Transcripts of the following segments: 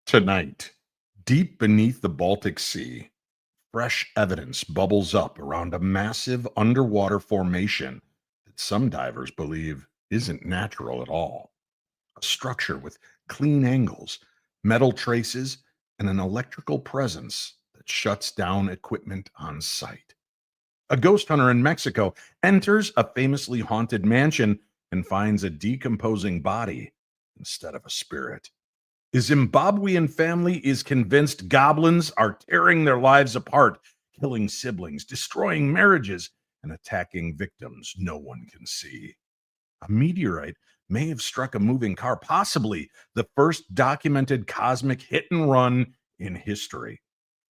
Tonight, deep beneath the Baltic Sea, fresh evidence bubbles up around a massive underwater formation that some divers believe isn't natural at all. A structure with clean angles, metal traces, and an electrical presence that shuts down equipment on sight. A ghost hunter in Mexico enters a famously haunted mansion and finds a decomposing body instead of a spirit. A Zimbabwean family is convinced goblins are tearing their lives apart, killing siblings, destroying marriages, and attacking victims no one can see. A meteorite may have struck a moving car, possibly the first documented cosmic hit and run in history.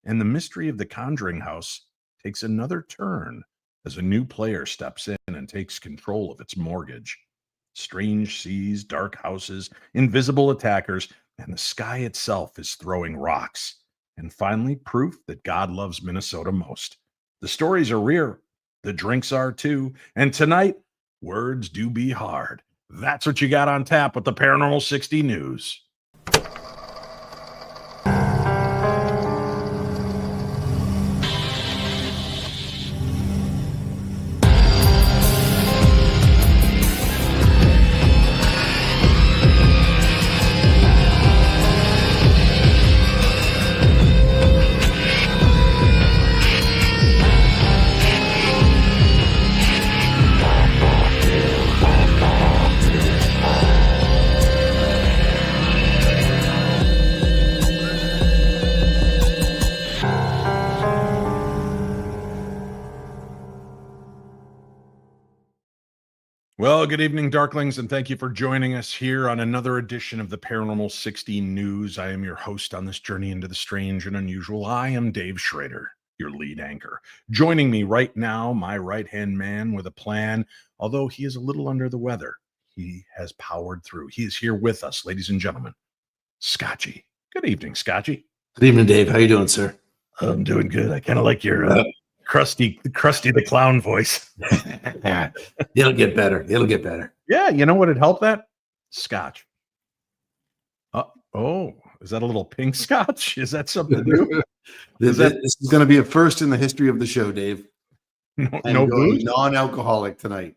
And the mystery of the Conjuring House takes another turn as a new player steps in and takes control of its mortgage. Strange seas, dark houses, invisible attackers, and the sky itself is throwing rocks. And finally, proof that God loves Minnesota most. The stories are real, the drinks are too, and tonight, words do be hard. That's what you got on tap with the Paranormal 60 News. Well, good evening, Darklings, and thank you for joining us here on another edition of the Paranormal 60 News. I am your host on this journey into the strange and unusual. I am Dave Schrader, your lead anchor. Joining me right now, my right-hand man with a plan, although he is a little under the weather. He has powered through. He is here with us, ladies and gentlemen. Scotchy. Good evening, Scotchy. Good evening, Dave. How you doing, sir? I'm doing good. I kind of like your Krusty the Clown voice. It'll get better. It'll get better. Yeah, you know what would help that? Scotch. Oh, is that a little pink scotch? Is that something new? This is going to be a first in the history of the show, Dave. No booze? Non-alcoholic tonight.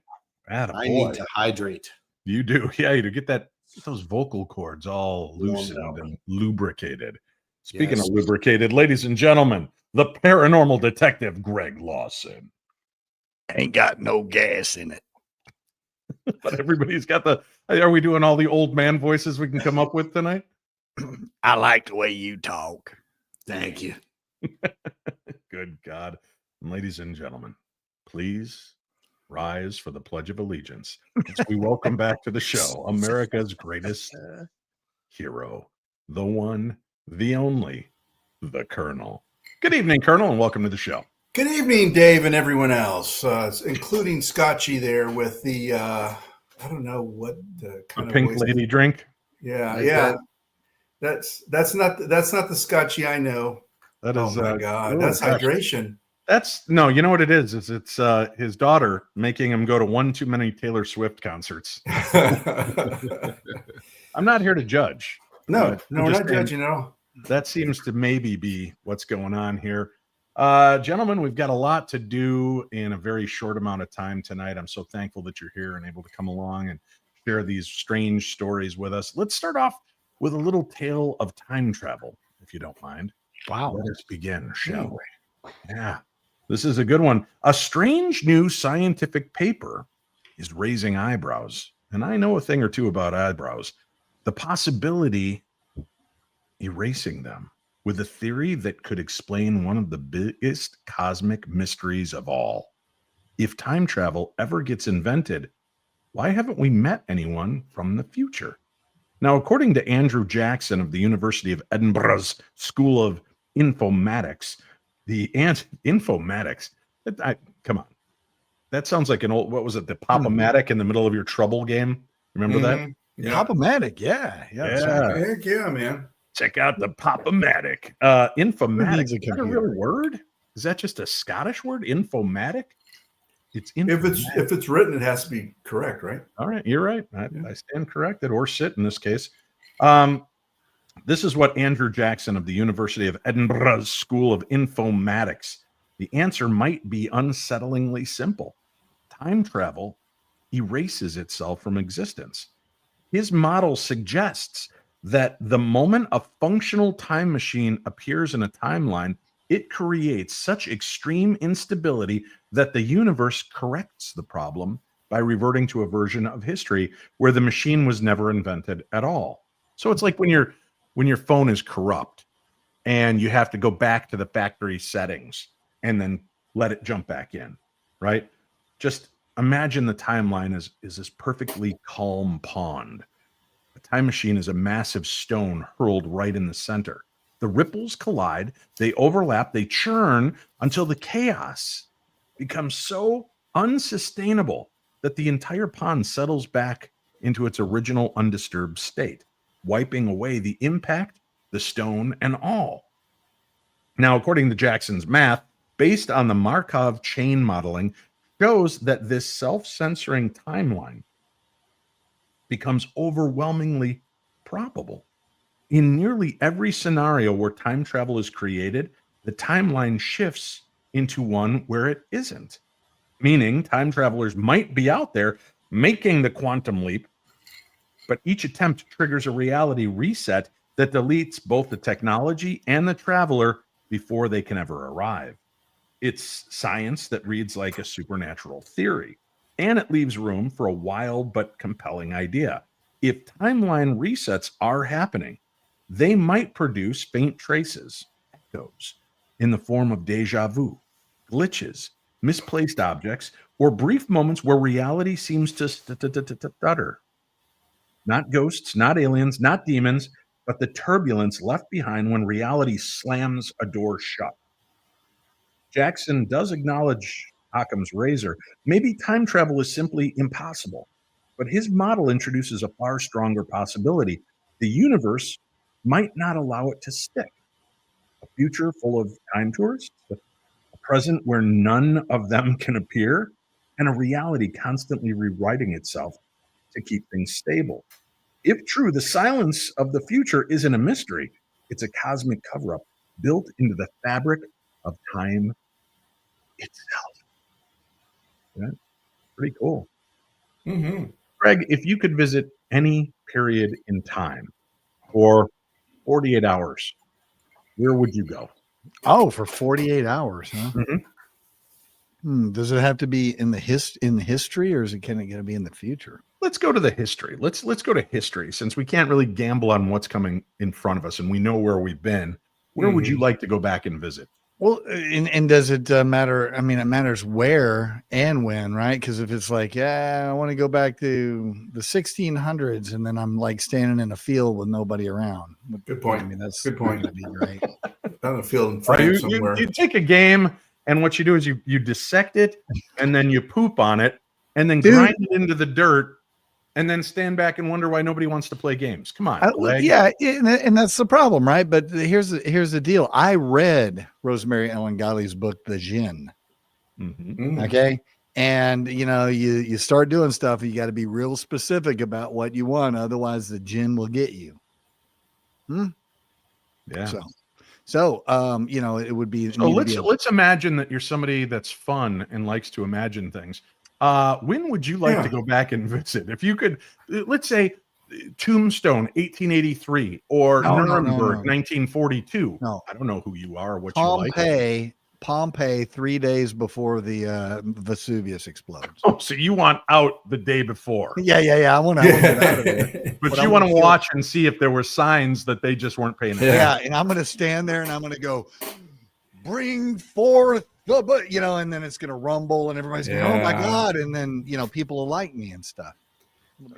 I need to hydrate. You do. Yeah, you get those vocal cords all loosened and lubricated. Speaking of lubricated, ladies and gentlemen, the paranormal detective, Greg Lawson. Ain't got no gas in it. But everybody's got are we doing all the old man voices we can come up with tonight? I like the way you talk. Thank you. Good God. And ladies and gentlemen, please rise for the Pledge of Allegiance as we welcome back to the show America's greatest hero, the one, the only, the Colonel. Good evening, Colonel, and welcome to the show. Good evening, Dave, and everyone else, including Scotchy there with the I don't know what the kind of pink lady drink. Yeah. That's not the Scotchy I know. That is, oh my God, that's hydration. No, you know what it is? It's his daughter making him go to one too many Taylor Swift concerts. I'm not here to judge. No, we're not judging at all. That seems to maybe be what's going on here. Gentlemen, we've got a lot to do in a very short amount of time tonight. I'm so thankful that you're here and able to come along and share these strange stories with us. Let's start off with a little tale of time travel, if you don't mind. Wow. Let us begin, shall we? Yeah, this is a good one. A strange new scientific paper is raising eyebrows, and I know a thing or two about eyebrows. The possibility erasing them with a theory that could explain one of the biggest cosmic mysteries of all. If time travel ever gets invented, why haven't we met anyone from the future? Now, according to Andrew Jackson of the University of Edinburgh's School of Informatics, Informatics, come on. That sounds like an old, what was it, the Pop-O-Matic in the middle of your trouble game? Remember that? Yeah. Pop-O-Matic, yeah. Heck yeah, man. Check out the Pop-O-Matic. Informatic, is that a real word? Is that just a Scottish word? Informatic? It's if it's written, it has to be correct, right? All right, you're right. I stand corrected, or sit in this case. The This is what Andrew Jackson of the University of Edinburgh's School of Informatics. The answer might be unsettlingly simple. Time travel erases itself from existence. His model suggests that the moment a functional time machine appears in a timeline, it creates such extreme instability that the universe corrects the problem by reverting to a version of history where the machine was never invented at all. So it's like when your phone is corrupt and you have to go back to the factory settings and then let it jump back in, right? Just imagine the timeline is this perfectly calm pond. A time machine is a massive stone hurled right in the center. The ripples collide, they overlap, they churn until the chaos becomes so unsustainable that the entire pond settles back into its original undisturbed state, wiping away the impact, the stone, and all. Now, according to Jackson's math, based on the Markov chain modeling, shows that this self-censoring timeline becomes overwhelmingly probable. In nearly every scenario where time travel is created, the timeline shifts into one where it isn't, meaning time travelers might be out there making the quantum leap, but each attempt triggers a reality reset that deletes both the technology and the traveler before they can ever arrive. It's science that reads like a supernatural theory, and it leaves room for a wild but compelling idea. If timeline resets are happening, they might produce faint traces, echoes, in the form of deja vu, glitches, misplaced objects, or brief moments where reality seems to stutter. Not ghosts, not aliens, not demons, but the turbulence left behind when reality slams a door shut. Jackson does acknowledge Occam's razor. Maybe time travel is simply impossible, but his model introduces a far stronger possibility. The universe might not allow it to stick. A future full of time tourists, a present where none of them can appear, and a reality constantly rewriting itself to keep things stable. If true, the silence of the future isn't a mystery, it's a cosmic cover up built into the fabric of time itself. Yeah, pretty cool. Mm-hmm. Greg, if you could visit any period in time for 48 hours, where would you go? Oh, for 48 hours, huh? Mhm. Does it have to be in the history, or can it going to be in the future? Let's go to the history. Let's go to history, since we can't really gamble on what's coming in front of us and we know where we've been. Where would you like to go back and visit? Well, and does it matter? I mean, it matters where and when, right? Because if it's like, yeah, I want to go back to the 1600s, and then I'm like standing in a field with nobody around. Good point. I mean, that's Good point. Not gonna be great. On a field in France somewhere. You take a game, and what you do is you dissect it, and then you poop on it, and then grind it into the dirt, and then stand back and wonder why nobody wants to play games. Come on, Greg. Yeah, and that's the problem, right? But here's the deal. I read Rosemary Ellen Guiley's book, The Djinn. Mm-hmm. Okay. And you start doing stuff, you got to be real specific about what you want, otherwise the djinn will get you. Yeah. So it would be. So let's imagine that you're somebody that's fun and likes to imagine things. When would you like to go back and visit? If you could, let's say Tombstone 1883 or Nuremberg 1942. No, I don't know who you are or what you like. Pompeii 3 days before the Vesuvius explodes. Oh, so you want out the day before? Yeah. I want to get out of there. But you want to watch and see if there were signs that they just weren't paying attention. Yeah, and I'm going to stand there and I'm going to go, bring forth the, and then it's going to rumble and everybody's going, oh my God. And then, people will like me and stuff.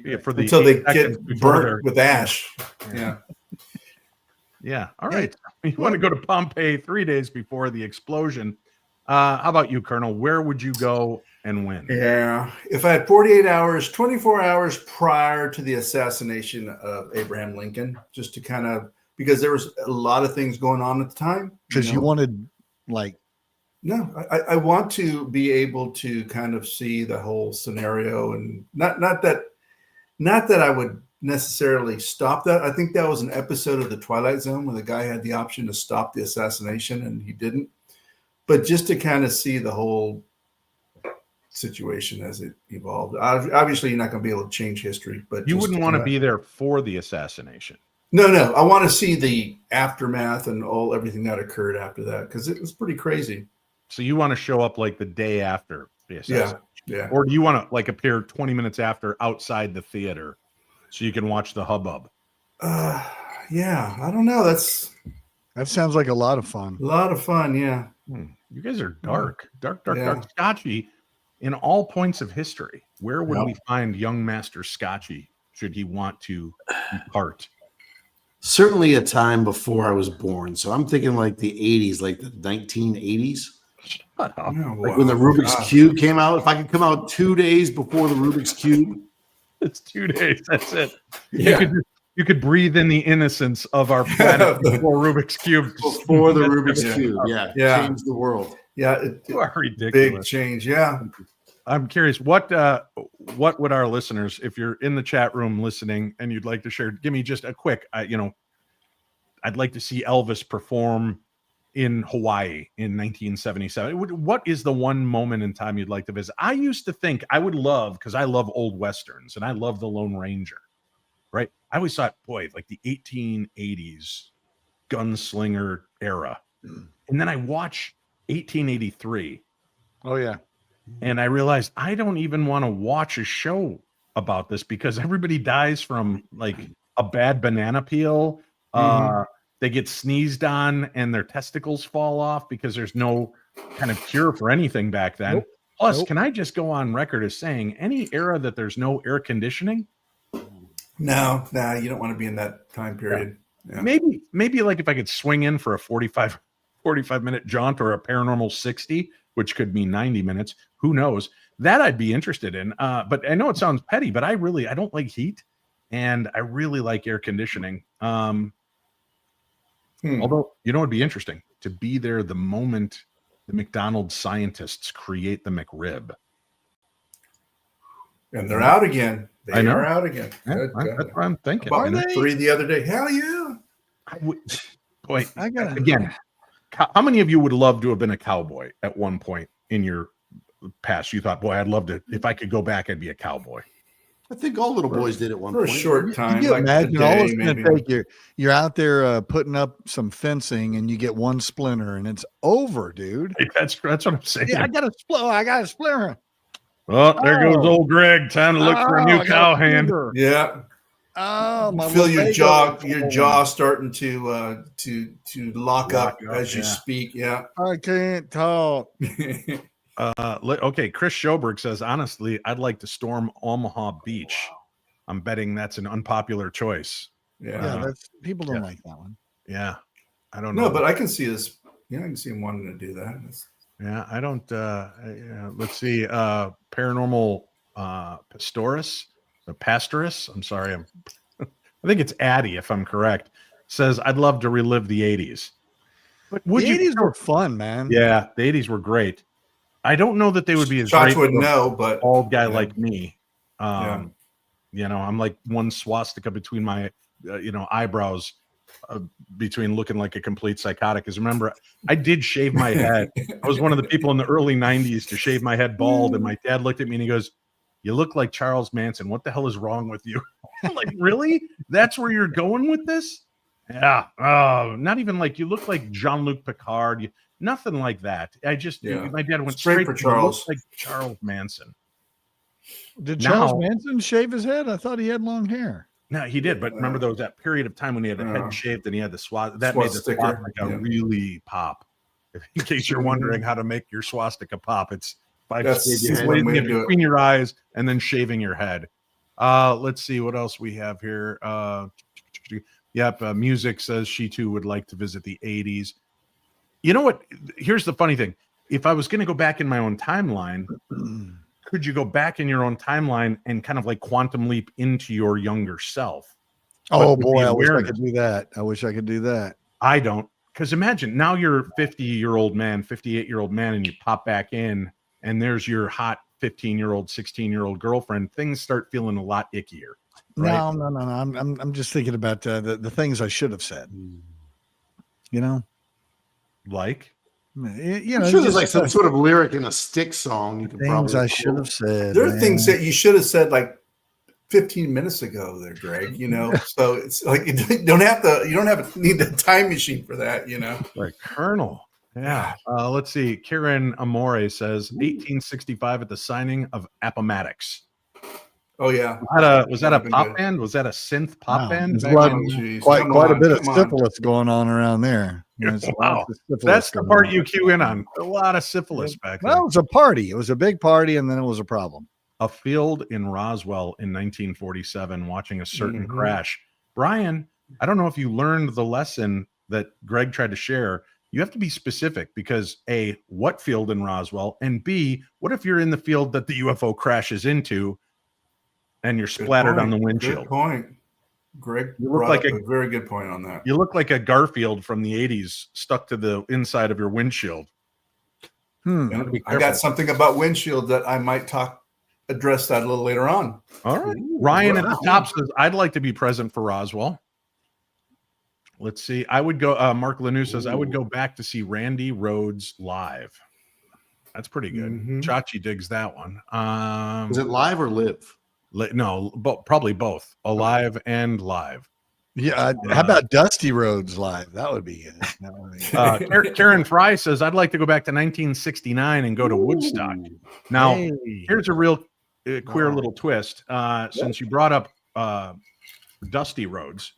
Yeah, until they get burnt with ash. Yeah. Yeah. All right. You want to go to Pompeii 3 days before the explosion. How about you, Colonel? Where would you go and when? Yeah. If I had 48 hours, 24 hours prior to the assassination of Abraham Lincoln, just to kind of, because there was a lot of things going on at the time. Because you wanted No, I want to be able to kind of see the whole scenario, and not that I would necessarily stop that. I think that was an episode of The Twilight Zone where the guy had the option to stop the assassination and he didn't. But just to kind of see the whole situation as it evolved. Obviously, you're not going to be able to change history, but You wouldn't want to be there for the assassination. No. I want to see the aftermath and everything that occurred after that because it was pretty crazy. So you want to show up like the day after the assassination? Yeah. Or do you want to like appear 20 minutes after outside the theater so you can watch the hubbub? Yeah, I don't know. That sounds like a lot of fun. A lot of fun, yeah. You guys are dark. Dark. Yeah. Scotchy, in all points of history, where would we find young Master Scotchy should he want to depart? Certainly a time before I was born. So I'm thinking like the 80s, like the 1980s. Shut up. Like when the Rubik's Cube came out. If I could come out 2 days before the Rubik's Cube. It's 2 days. That's it. Yeah. You could breathe in the innocence of our planet before Rubik's Cube. Before the Rubik's Cube. Yeah. Change the world. Yeah. You are ridiculous. Big change. Yeah. I'm curious, what would our listeners, if you're in the chat room listening and you'd like to share, give me just a quick, I'd like to see Elvis perform in Hawaii in 1977. What is the one moment in time you'd like to visit? I used to think I would love, because I love old Westerns and I love the Lone Ranger, right? I always thought, boy, like the 1880s gunslinger era. And then I watch 1883. Oh, yeah. And I realized I don't even want to watch a show about this because everybody dies from like a bad banana peel. They get sneezed on and their testicles fall off because there's no kind of cure for anything back then. Nope. Plus, can I just go on record as saying any era that there's no air conditioning? No, you don't want to be in that time period. Yeah. Maybe like if I could swing in for a 45 minute jaunt or a paranormal 60, which could mean 90 minutes. Who knows? That I'd be interested in. But I know it sounds petty, but I don't like heat and I really like air conditioning. Although, it'd be interesting to be there the moment the McDonald's scientists create the McRib. And they're out again. They are out again. Yeah, that's what I'm thinking. Are they? 3 the other day. Hell yeah. Again, how many of you would love to have been a cowboy at one point in your past? You thought, boy, I'd love to. If I could go back, I'd be a cowboy. I think all little boys did at one for point. A short time. You like imagine all it's maybe. going to take you're out there putting up some fencing and you get one splinter and it's over, dude. That's what I'm saying. Yeah, I got a splinter. Well, there goes old Greg. Time to look for a new cowhand. Yeah. Oh, my feel your jaw starting to lock up as you speak. Yeah. I can't talk. Okay, Chris Schoberg says, honestly, I'd like to storm Omaha Beach. I'm betting that's an unpopular choice. Yeah, that's people don't like that one. Yeah, I don't know. No, but I can see this. Yeah, I can see him wanting to do that. Yeah, I don't. Let's see. Paranormal Pastorus. I'm sorry. I think it's Addie, if I'm correct. Says, I'd love to relive the 80s. But the 80s were fun, man. Yeah, the 80s were great. I don't know that they would be as Chachi great. Would know, but old guy like me. I'm like one swastika between my, eyebrows, between looking like a complete psychotic. Because remember, I did shave my head. I was one of the people in the early 90s to shave my head bald, and my dad looked at me and he goes, "You look like Charles Manson. What the hell is wrong with you?" I'm like, really? That's where you're going with this? Yeah. Oh, not even like you look like Jean-Luc Picard. Nothing like that. My dad went straight for to Charles. Like Charles Manson. Did Charles Manson shave his head? I thought he had long hair. No, he did. But remember, there was that period of time when he had the head shaved and he had the swastika. That made the swastika really pop. In case you're wondering how to make your swastika pop, it's by shaving it between your eyes and then shaving your head. Let's see what else we have here. Music says she too would like to visit the 80s. You know what? Here's the funny thing. If I was going to go back in my own timeline, could you go back in your own timeline and kind of like quantum leap into your younger self? Oh, boy, I wish I could do that. I don't. Because imagine now you're a 50-year-old man, 58-year-old man, and you pop back in, and there's your hot 15-year-old, 16-year-old girlfriend. Things start feeling a lot ickier. No, no, no, no. I'm just thinking about the things I should have said. You know, Like, you I'm know, sure there's just like some sort of lyric in a stick song you can things probably I should have said. There are things man. that you should have said like 15 minutes ago there, Greg, so it's like you don't have to need the time machine for that, right, Colonel. Yeah. Let's see. Kieran Amore says 1865 at the signing of Appomattox. Oh yeah. Was that a Been pop good. band? Was that a synth pop Wow. band? There's back a lot, in- Jeez, quite come a on, bit of come on. syphilis going on around there. There's Wow. lots of syphilis That's the going part on. you cue in on. A lot of syphilis back Well, then. it was a party. It was a big party, and then it was a problem. A field in Roswell in 1947 watching a certain Mhm. crash. Brian, I don't know if you learned the lesson that Greg tried to share. You have to be specific because A, what field in Roswell? And B, what if you're in the field that the UFO crashes into and you're Good splattered on the point. windshield? Good point. Greg You look brought like up a very good point on that. You look like a Garfield from the 80s stuck to the inside of your windshield. Hmm. You have to be I got careful. something about windshield that I might address that a little later on. All right. Ooh, Ryan at wow. the top says, I'd like to be present for Roswell. Let's see. I would go, Mark Lanu says, I would go back to see Randy Rhoads live. That's pretty good. Mhm. Chachi digs that one. Is it live or live? No, probably both. Alive and live. Yeah. How about Dusty Roads live? That would be good. That would be Karen Fry says, I'd like to go back to 1969 and go to Woodstock. Now, Hey. here's a real queer little twist. Since you brought up Dusty Roads,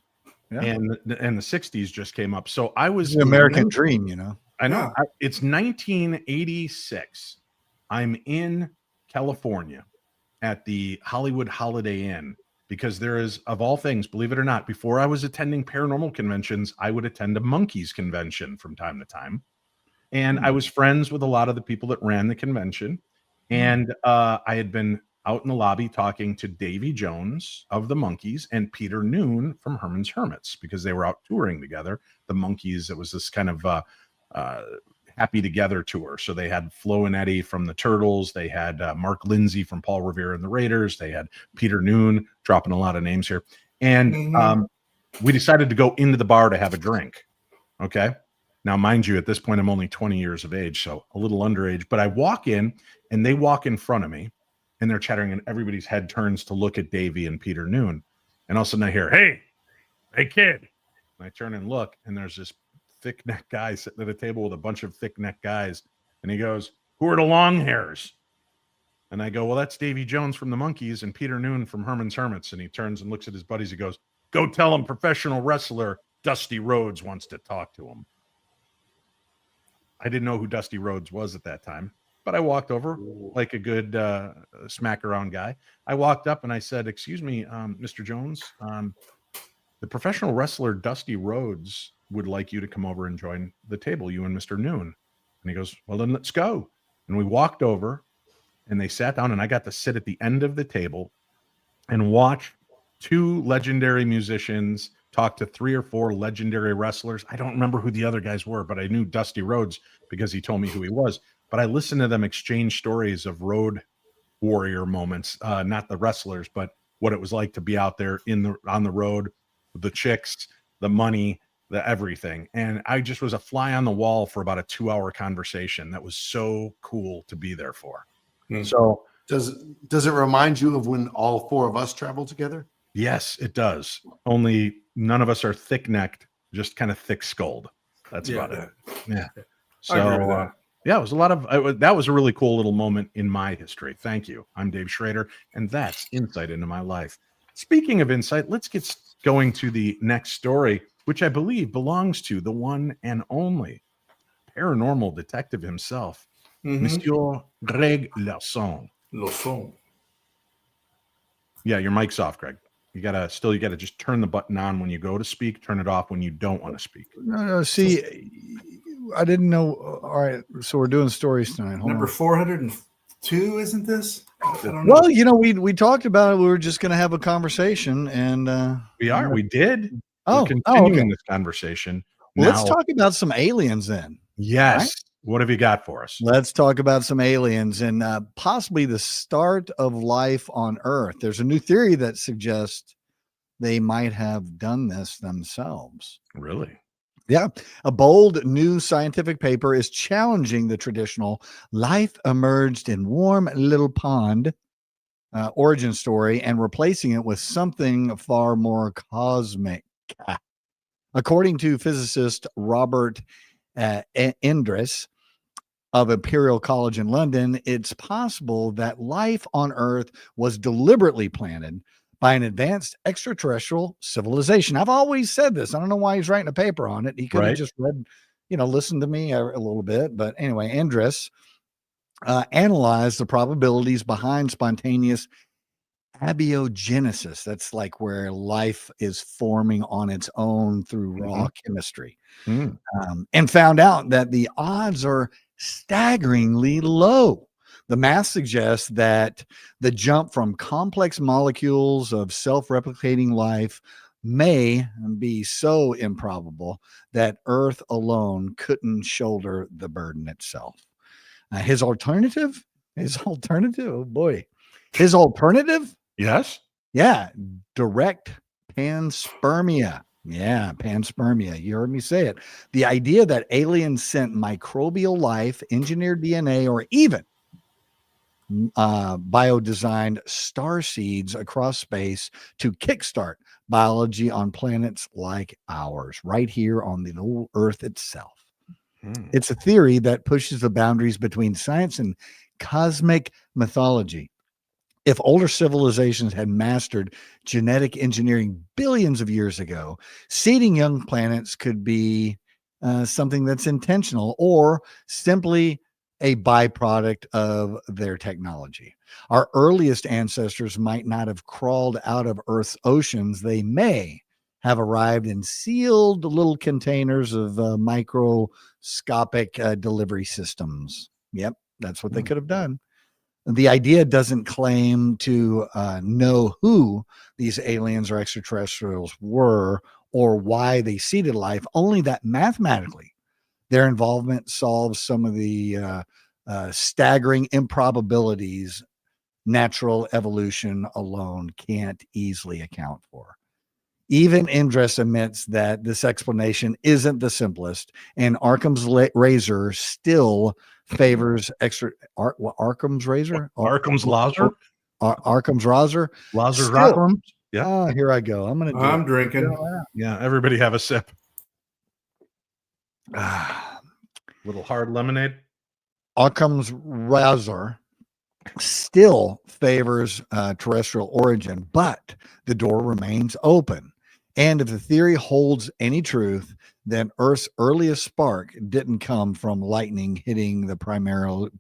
Yeah. and the 60s just came up. So I was It's the American dream, you know. I know. Yeah. It's 1986. I'm in California at the Hollywood Holiday Inn because there is, of all things, believe it or not, before I was attending paranormal conventions, I would attend a monkeys convention from time to time. And I was friends with a lot of the people that ran the convention. And I had been out in the lobby talking to Davy Jones of the Monkees and Peter Noon from Herman's Hermits because they were out touring together. The Monkees, it was this kind of happy together tour. So they had Flo and Eddie from the Turtles. They had Mark Lindsay from Paul Revere and the Raiders. They had Peter Noon, dropping a lot of names here. And we decided to go into the bar to have a drink. Okay. Now, mind you, at this point, I'm only 20 years of age, so a little underage. But I walk in and they walk in front of me and they're chattering and everybody's head turns to look at Davey and Peter Noon. And all of a sudden I hear, hey kid. And I turn and look and there's this thick neck guy sitting at a table with a bunch of thick neck guys. And he goes, who are the long hairs? And I go, well, that's Davy Jones from the Monkees and Peter Noon from Herman's Hermits. And he turns and looks at his buddies. He goes, go tell him professional wrestler Dusty Rhodes wants to talk to him. I didn't know who Dusty Rhodes was at that time, but I walked over like a good smack around guy. I walked up and I said, excuse me, Mr. Jones, the professional wrestler Dusty Rhodes would like you to come over and join the table, you and Mr. Noon. And he goes, well, then let's go. And we walked over and they sat down and I got to sit at the end of the table and watch two legendary musicians talk to 3 or 4 legendary wrestlers. I don't remember who the other guys were, but I knew Dusty Rhodes because he told me who he was. But I listened to them exchange stories of road warrior moments, not the wrestlers, but what it was like to be out there on the road, the chicks, the money, the everything. And I just was a fly on the wall for about a 2-hour conversation. That was so cool to be there for. So does it remind you of when all 4 of us traveled together? yes, it does. Only none of us are thick-necked, just kind of thick-skulled. That's about it. Yeah. So, I agree with that. yeah, it was a lot of that was a really cool little moment in my history. Thank you. I'm Dave Schrader, and that's insight into my life. Speaking of insight, let's get going to the next story, which I believe belongs to the one and only paranormal detective himself, Monsieur Greg Larson. Yeah, your mic's off, Greg. You gotta just turn the button on when you go to speak, turn it off when you don't want to speak. No, see, I didn't know. All right, so we're doing stories tonight. Hold Number on. 402, isn't this? I don't know. Well, you know, we talked about it. We were just going to have a conversation, and We did. Oh, We're continuing okay. this conversation. Well, let's Now- talk about some aliens then. Yes. Right? What have you got for us? Let's talk about some aliens and possibly the start of life on Earth. There's a new theory that suggests they might have done this themselves. Really? Yeah. A bold new scientific paper is challenging the traditional life emerged in warm little pond origin story and replacing it with something far more cosmic. According to physicist Robert Endres of Imperial College in London, it's possible that life on Earth was deliberately planted by an advanced extraterrestrial civilization. I've always said this. I don't know why he's writing a paper on it. He could have Right. just read, listened to me a little bit. But anyway, Endres analyzed the probabilities behind spontaneous abiogenesis. That's like where life is forming on its own through raw chemistry. Mm. And found out that the odds are staggeringly low. The math suggests that the jump from complex molecules of self-replicating life may be so improbable that Earth alone couldn't shoulder the burden itself. His alternative, oh boy, his alternative, Yes. yeah, direct panspermia. Yeah, panspermia. You heard me say it. The idea that aliens sent microbial life, engineered DNA, or even biodesigned star seeds across space to kickstart biology on planets like ours, right here on the old Earth itself. It's a theory that pushes the boundaries between science and cosmic mythology. If older civilizations had mastered genetic engineering billions of years ago, seeding young planets could be something that's intentional or simply a byproduct of their technology. Our earliest ancestors might not have crawled out of Earth's oceans. They may have arrived in sealed little containers of microscopic delivery systems. Yep, that's what they could have done. The idea doesn't claim to know who these aliens or extraterrestrials were or why they seeded life, only that mathematically their involvement solves some of the staggering improbabilities natural evolution alone can't easily account for. Even Indres admits that this explanation isn't the simplest, and Arkham's razor still favors Arkham's razor? Arkham's Laser. Arkham's razor. Laser Still- Rockham. Yeah. Oh, here I go. I'm going to do I'm it. drinking. Yeah. Everybody have a sip. Ah, Little hard lemonade. Occam's razor still favors terrestrial origin, but the door remains open. And if the theory holds any truth, then Earth's earliest spark didn't come from lightning hitting the primordial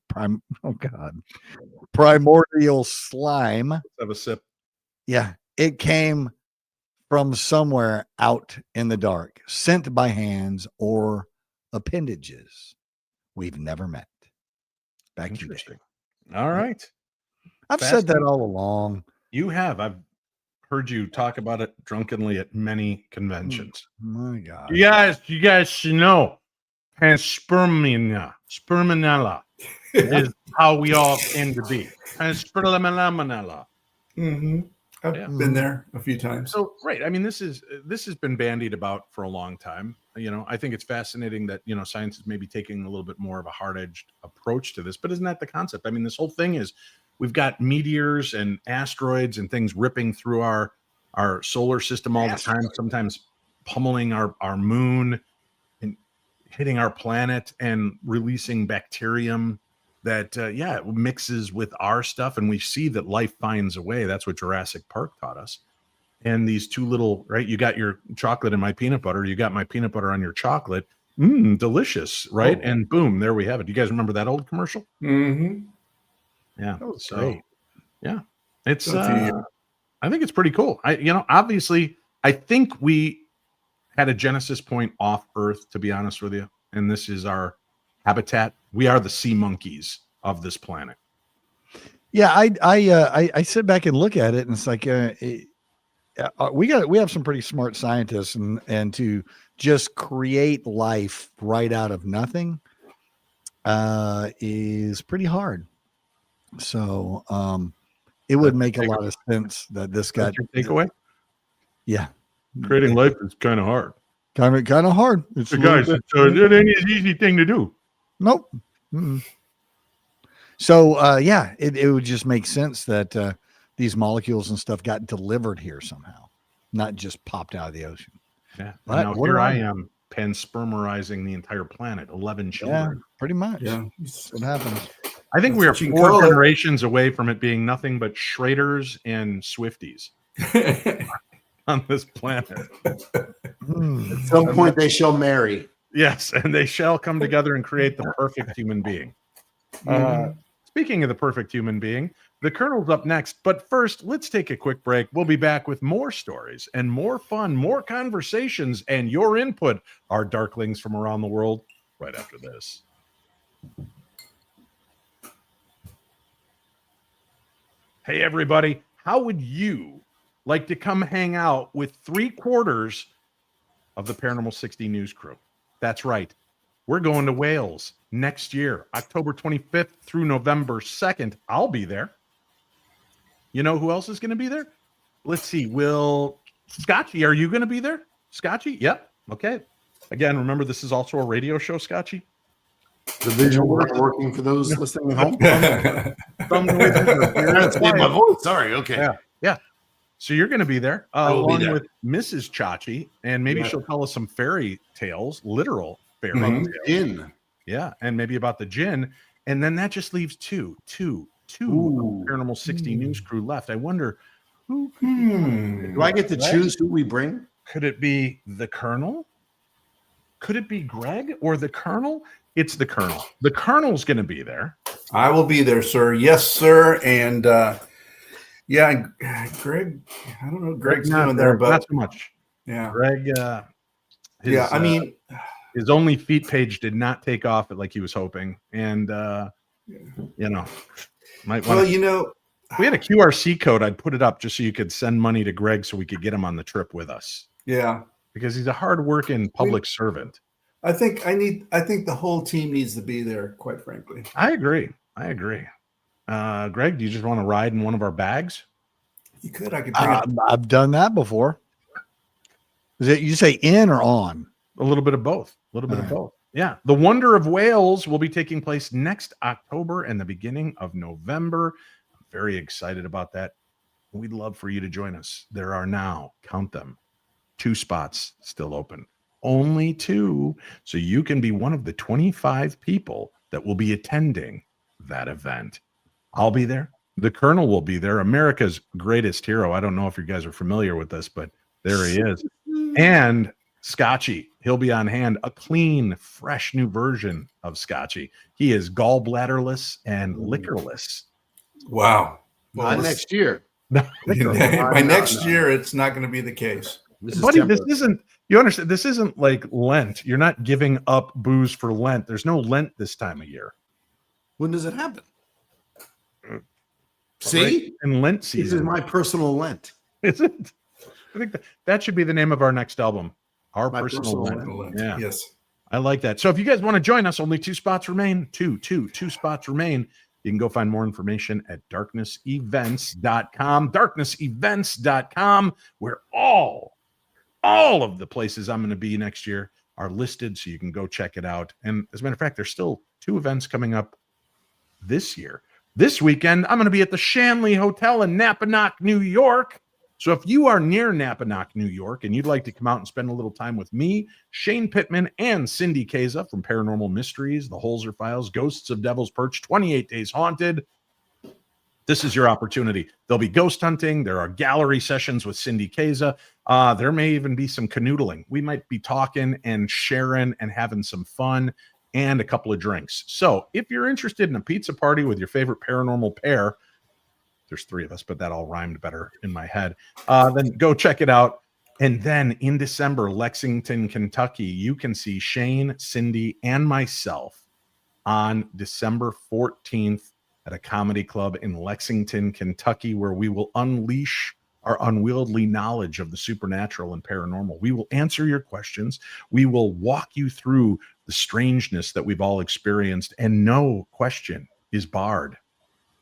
slime. Let's have a sip. Yeah, it came from somewhere out in the dark, sent by hands or appendages we've never met. Back to you, Dave. Interesting. All right. I've said that all along. You have. I've heard you talk about it drunkenly at many conventions. My God. You guys should know Panspermia, sperminella is how we all came to be. Panspermia. Mm-hmm. I've Yeah. been there a few times. So, right. I mean, this has been bandied about for a long time. I think it's fascinating that, science is maybe taking a little bit more of a hard-edged approach to this, but isn't that the concept? I mean, this whole thing is we've got meteors and asteroids and things ripping through our solar system all the time, sometimes pummeling our moon and hitting our planet and releasing bacterium that it mixes with our stuff, and we see that life finds a way. That's what Jurassic Park taught us. And these two little, right, you got your chocolate and my peanut butter, you got my peanut butter on your chocolate, delicious, right? Oh. And boom, there we have it. You guys remember that old commercial? Mm-hmm. Yeah. That was So, great. yeah, it's A few years. I think it's pretty cool. Obviously I think we had a genesis point off Earth, to be honest with you, and this is our habitat. We are the sea monkeys of this planet. Yeah, I sit back and look at it, and it's like we have some pretty smart scientists, and to just create life right out of nothing is pretty hard. So it would make a lot of sense that this got That's your takeaway. Yeah. Creating life is kind of hard. Kind of hard. It's a little Guys, bit- it ain't an easy thing to do. Nope. Mm-mm. So yeah, it would just make sense that these molecules and stuff got delivered here somehow, not just popped out of the ocean. Yeah. But Now what here do I I- am panspermerizing the entire planet, 11 Yeah, children. pretty much. Yeah. That's what happens. I think That's we are what you 4 call it. generations away from it being nothing but Schraders and Swifties on this planet. Hmm. At some point, they shall marry. Yes, and they shall come together and create the perfect human being. Speaking of the perfect human being, the Colonel's up next. But first, let's take a quick break. We'll be back with more stories and more fun, more conversations, and your input, our darklings from around the world, right after this. Hey, everybody, how would you like to come hang out with 3/4 of the Paranormal 60 News crew? That's right. We're going to Wales next year, October 25th through November 2nd. I'll be there. You know who else is going to be there? Let's see. Scotchy, are you going to be there? Scotchy? Yep. Okay. Again, remember, this is also a radio show, Scotchy. The visual working for those listening at home. Thumb noise. That's my voice. Sorry. Okay. Yeah. Yeah. So you're going to be there will be along there. with Mrs. Chachi, and maybe Yeah. she'll tell us some fairy tales, literal fairy Mhm. tales. In. Yeah, and maybe about the gin. And then that just leaves two Ooh. Paranormal 60 News crew left. I wonder who Do I get to choose who we bring? could it be? The Colonel? Could it be Greg or the Colonel? It's the Colonel. The Colonel's going to be there. I will be there, sir. Yes, sir. And yeah, Greg, I don't know what Greg's not doing there, but not so much. yeah. Greg, Yeah, I mean, his only feet page did not take off like he was hoping, and you know, might want. well, you know, If we had a QRC code, I'd put it up just so you could send money to Greg so we could get him on the trip with us, yeah. because he's a hardworking public servant. I think the whole team needs to be there, quite frankly. I agree. Greg, do you just want to ride in one of our bags? You could, I could bring it. I've done that before. Is it you say in or on? A little bit of both. A little bit of both. Yeah. The Wonder of Wales will be taking place next October and the beginning of November. I'm very excited about that. We'd love for you to join us. There are now, count them, 2 spots still open. Only 2. So you can be one of the 25 people that will be attending that event. I'll be there. The Colonel will be there. America's greatest hero. I don't know if you guys are familiar with this, but there he is. And Scotchy, he'll be on hand. A clean, fresh new version of Scotchy. He is gallbladderless and liquorless. Wow. Not next year. By next year, it's not going to be the case. This is Buddy, this temporary. isn't, you understand, this isn't like Lent. You're not giving up booze for Lent. There's no Lent this time of year. When does it happen? See, In Lent this is season. my personal Lent. Is it? I think that should be the name of our next album. Our My personal personal Lent. Yeah. Yes. I like that. So if you guys want to join us, only 2 spots remain. Two spots remain. You can go find more information at darknessevents.com. Darknessevents.com, where all of the places I'm going to be next year are listed, so you can go check it out. And as a matter of fact, there's still 2 events coming up this year. This weekend, I'm going to be at the Shanley Hotel in Napanock, New York. So if you are near Napanock, New York, and you'd like to come out and spend a little time with me, Shane Pittman, and Cindy Keza from Paranormal Mysteries, The Holzer Files, Ghosts of Devil's Perch, 28 Days Haunted, this is your opportunity. There'll be ghost hunting. There are gallery sessions with Cindy Keza. There may even be some canoodling. We might be talking and sharing and having some fun and a couple of drinks. So if you're interested in a pizza party with your favorite paranormal pair, there's 3 of us, but that all rhymed better in my head. Then go check it out. And then in December, Lexington, Kentucky, you can see Shane, Cindy, and myself on December 14th at a comedy club in Lexington, Kentucky, where we will unleash our unwieldy knowledge of the supernatural and paranormal. We will answer your questions. We will walk you through the strangeness that we've all experienced, and no question is barred.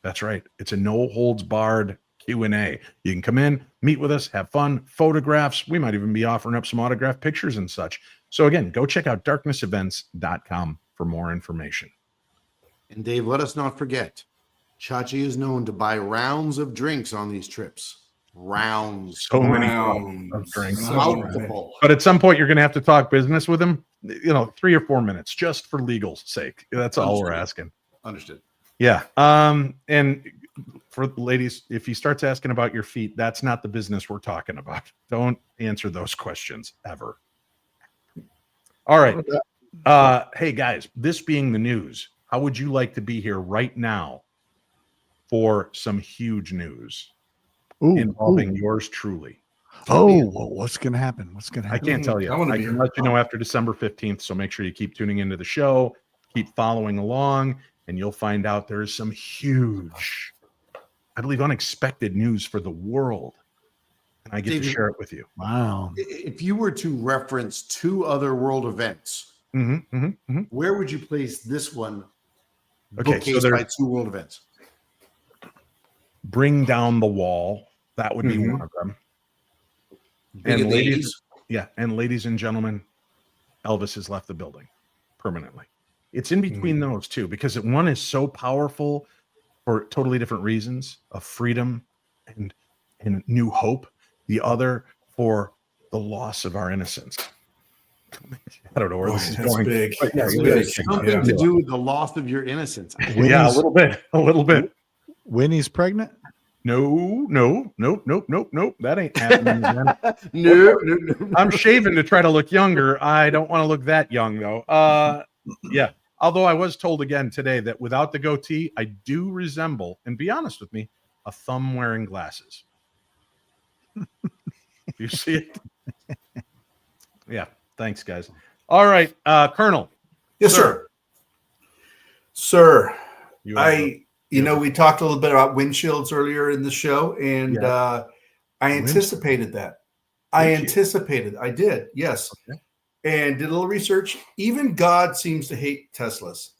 That's right. It's a no holds barred Q&A. You can come in, meet with us, have fun, photographs. We might even be offering up some autographed pictures and such. So again, go check out darknessevents.com for more information. And Dave, let us not forget, Chachi is known to buy rounds of drinks on these trips. Rounds. So many Rounds. of drinks. So Multiple. But at some point, you're going to have to talk business with him, 3 or 4 minutes, just for legal sake. That's all we're asking. Understood. Yeah. And for the ladies, if he starts asking about your feet, that's not the business we're talking about. Don't answer those questions ever. All right. Hey guys, this being the news, how would you like to be here right now for some huge news involving yours truly? What's going to happen? What's going to I happen? can't tell you. I can let you know after December 15th. So make sure you keep tuning into the show, keep following along, and you'll find out there's some huge, I believe, unexpected news for the world. And I get to share it with you. Wow. If you were to reference 2 other world events, where would you place this one? Okay, so by 2 world events. Bring Down the Wall. That would be one of them. Big in And the ladies, 80s. and ladies and gentlemen, Elvis has left the building permanently. It's in between those two because one is so powerful for totally different reasons of freedom and new hope. The other for the loss of our innocence. I don't know where this is going. Big. But yeah, That's you big. guys can- Something to do with the loss of your innocence. Yeah, a little bit. Winnie's pregnant? No. That ain't happening again. No. I'm shaving to try to look younger. I don't want to look that young though. Yeah. Although I was told again today that without the goatee, I do resemble, and be honest with me, a thumb wearing glasses. You see it? Yeah. Thanks, guys. All right, Colonel. Yes, sir. Sir, You have we talked a little bit about windshields earlier in the show, and I anticipated that. I did, yes. Okay. And did a little research. Even God seems to hate Teslas.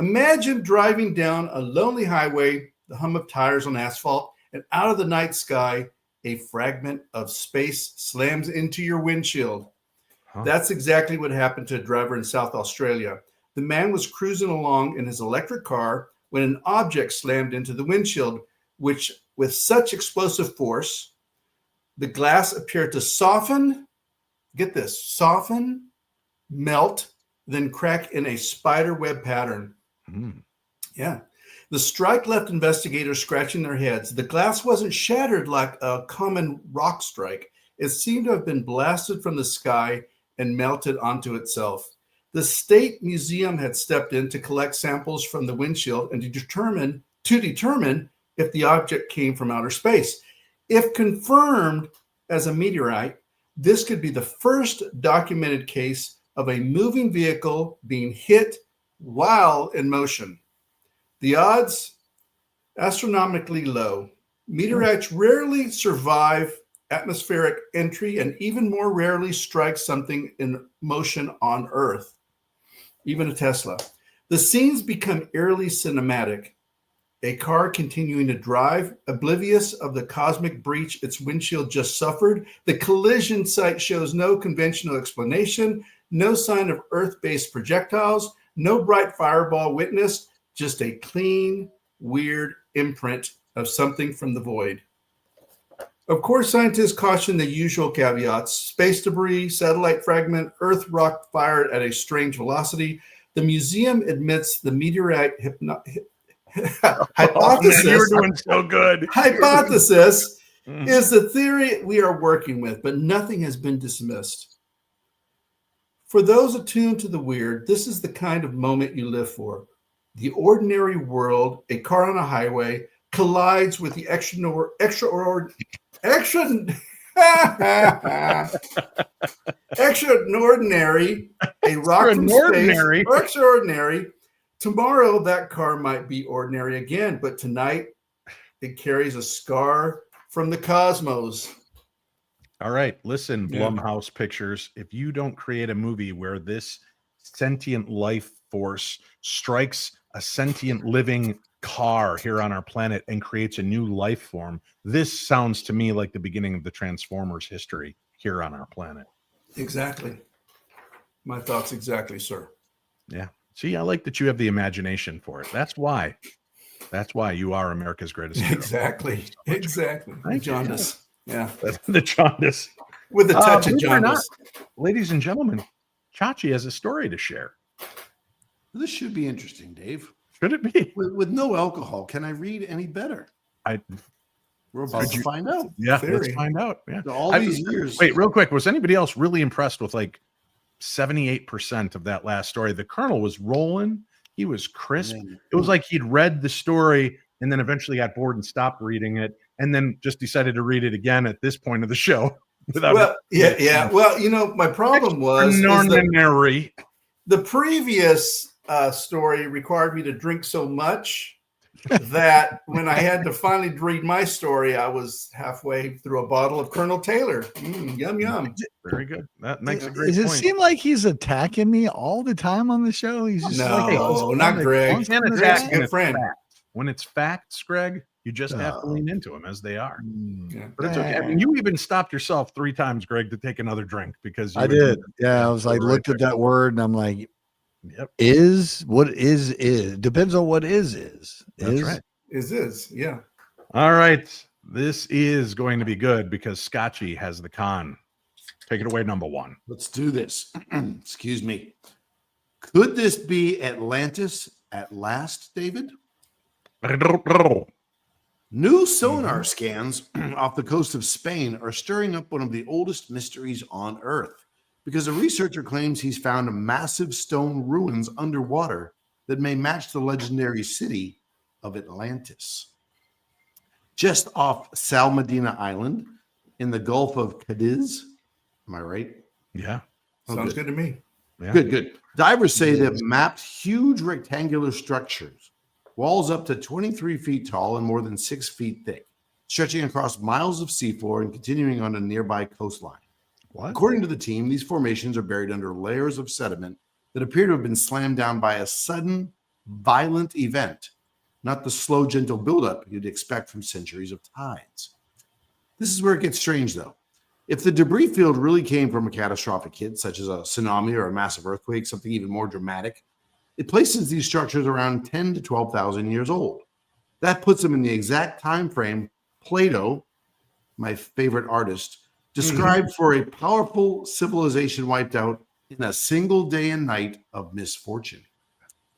Imagine driving down a lonely highway, the hum of tires on asphalt, and out of the night sky, a fragment of space slams into your windshield. Huh. That's exactly what happened to a driver in South Australia. The man was cruising along in his electric car when an object slammed into the windshield, which, with such explosive force, the glass appeared to soften, get this, soften, melt, then crack in a spider web pattern. Yeah. The strike left investigators scratching their heads. The glass wasn't shattered like a common rock strike. It seemed to have been blasted from the sky and melted onto itself. The State Museum had stepped in to collect samples from the windshield and to determine if the object came from outer space. If confirmed as a meteorite, this could be the first documented case of a moving vehicle being hit while in motion. The odds, astronomically low. Meteorites rarely survive atmospheric entry and even more rarely strike something in motion on Earth, even a Tesla. The scenes become eerily cinematic. A car continuing to drive, oblivious of the cosmic breach its windshield just suffered. The collision site shows no conventional explanation, no sign of Earth-based projectiles, no bright fireball witnessed, just a clean, weird imprint of something from the void. Of course, scientists caution the usual caveats: space debris, satellite fragment, Earth rock fired at a strange velocity. The museum admits the meteorite hypothesis. You were doing so good. Hypothesis is the theory we are working with, but nothing has been dismissed. For those attuned to the weird, this is the kind of moment you live for. The ordinary world, a car on a highway, collides with the extraordinary, a rock from space, extraordinary. Tomorrow, that car might be ordinary again, but tonight, it carries a scar from the cosmos. All right, listen, Blumhouse Pictures, if you don't create a movie where this sentient life force strikes a sentient living car here on our planet and creates a new life form. This sounds to me like the beginning of the Transformers history here on our planet. Exactly. My thoughts exactly, sir. Yeah. See, I like that you have the imagination for it. That's why you are America's greatest hero. Exactly. Exactly. The Thank you. jaundice. Yeah. That's the jaundice. With a touch of Believe it or not, jaundice. ladies and gentlemen, Chachi has a story to share. This should be interesting, Dave. Should it be? With no alcohol, can I read any better? We're about to find out. Yeah, Theory. let's find out. Yeah. All these years. Wait, real quick. Was anybody else really impressed with like 78% of that last story? The Colonel was rolling. He was crisp. It was like he'd read the story and then eventually got bored and stopped reading it, and then just decided to read it again at this point of the show. Well, yeah. Well, my problem was the previous story required me to drink so much that when I had to finally read my story, I was halfway through a bottle of Colonel Taylor. Yum, yum. Very good. That makes a great Does it point. seem like he's attacking me all the time on the show? He's just not Greg. Greg's a good friend. When it's facts, Greg, you just have to lean into them as they are. Yeah. But it's okay. I mean, you even stopped yourself 3 times, Greg, to take another drink because I did. Yeah, I was like, looked at that word and I'm like, what is depends on what is. That's right. Is yeah. All right. This is going to be good because Scotchy has the con. Take it away, number 1. Let's do this. Excuse me. Could this be Atlantis at last, David? New sonar scans off the coast of Spain are stirring up one of the oldest mysteries on Earth because a researcher claims he's found massive stone ruins underwater that may match the legendary city of Atlantis. Just off Salmedina Island in the Gulf of Cadiz. Am I right? Yeah. Sounds good to me. Yeah. Good. Divers say they've mapped huge rectangular structures, walls up to 23 feet tall and more than 6 feet thick, stretching across miles of seafloor and continuing on a nearby coastline. What? According to the team, these formations are buried under layers of sediment that appear to have been slammed down by a sudden, violent event, not the slow, gentle buildup you'd expect from centuries of tides. This is where it gets strange, though. If the debris field really came from a catastrophic hit, such as a tsunami or a massive earthquake, something even more dramatic, it places these structures around 10 to 12,000 years old. That puts them in the exact time frame Plato, my favorite artist, described for a powerful civilization wiped out in a single day and night of misfortune.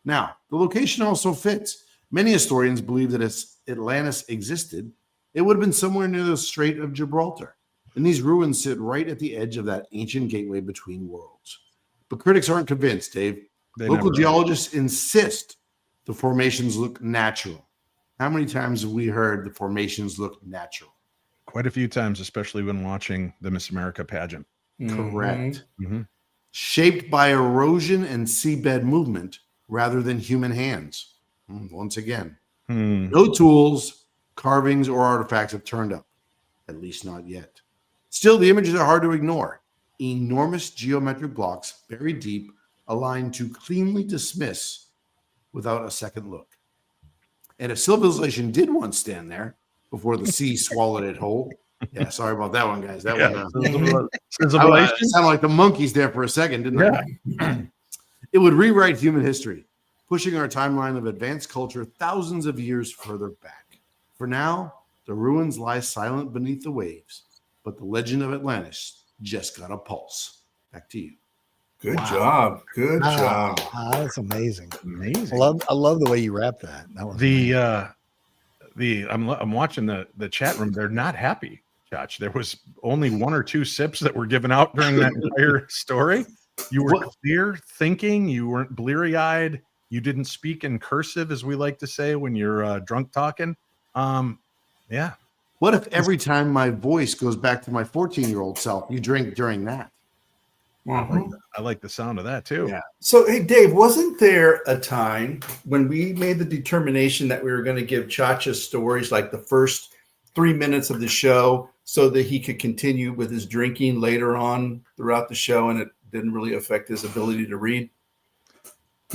Now, the location also fits. Many historians believe that if Atlantis existed, it would have been somewhere near the Strait of Gibraltar. And these ruins sit right at the edge of that ancient gateway between worlds. But critics aren't convinced, Dave. Local geologists insist the formations look natural. How many times have we heard the formations look natural? Quite a few times, especially when watching the Miss America pageant. Correct. Mm-hmm. Shaped by erosion and seabed movement rather than human hands. Once again, no tools, carvings, or artifacts have turned up. At least not yet. Still, the images are hard to ignore. Enormous geometric blocks buried deep, aligned to cleanly dismiss without a second look. And if civilization did once stand there before the sea swallowed it whole, yeah, sorry about that one, guys. That one sounded like the monkeys there for a second, didn't it? It would rewrite human history, pushing our timeline of advanced culture thousands of years further back. For now, the ruins lie silent beneath the waves, but the legend of Atlantis just got a pulse. Back to you. Good job. Good job. That's amazing. Amazing. I love the way you wrap that. That was I'm watching the chat room. They're not happy, Josh. There was only 1 or 2 sips that were given out during that entire story. You were clear thinking. You weren't bleary-eyed. You didn't speak in cursive, as we like to say when you're drunk talking. Yeah. What if every time my voice goes back to my 14-year-old self, you drink during that? I like the sound of that too. Yeah. So, hey, Dave, wasn't there a time when we made the determination that we were going to give Chacha stories like the first 3 minutes of the show so that he could continue with his drinking later on throughout the show and it didn't really affect his ability to read?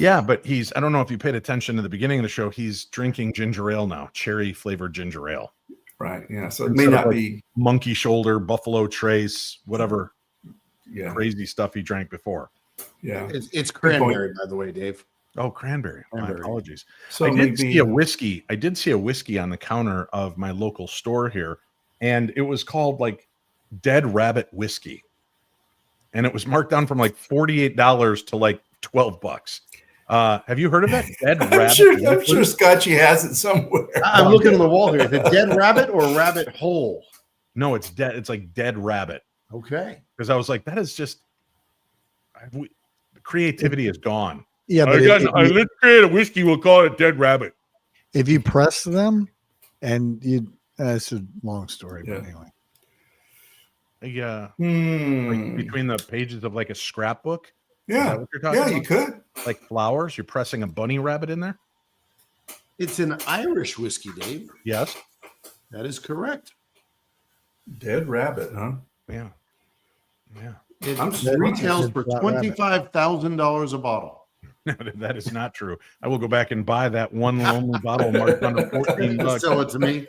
Yeah, but I don't know if you paid attention to the beginning of the show, he's drinking ginger ale now, cherry flavored ginger ale. Right. Yeah. So it may Instead of not like be. Monkey shoulder, buffalo trace, whatever Yeah. crazy stuff he drank before. Yeah. It's cranberry, by the way, Dave. Oh, cranberry. My Cranberry. apologies. So I did maybe see a whiskey. I did see a whiskey on the counter of my local store here, and it was called like Dead Rabbit Whiskey. And it was marked down from like $48 to like $12. Have you heard of that? Dead I'm Rabbit sure Whiskey? Scotchy has it somewhere. I'm looking on the wall here. The dead rabbit or rabbit hole? No, it's dead. It's like Dead Rabbit. Okay. Because I was like, that is just creativity is gone. Yeah, but let's create a whiskey. We'll call it Dead Rabbit. if you press them, and you, it's a long story, but Yeah. anyway. Yeah, Hmm. like between the pages of like a scrapbook. Is Yeah. that what you're talking Yeah, about? you could. Like flowers. You're pressing a bunny rabbit in there. It's an Irish whiskey, Dave. Yes. That is correct. Dead rabbit, huh? Yeah. Yeah. It I'm retails for That rabbit. $25,000 a bottle. That is not true. I will go back and buy that one lonely bottle marked under $14. Sell it to me.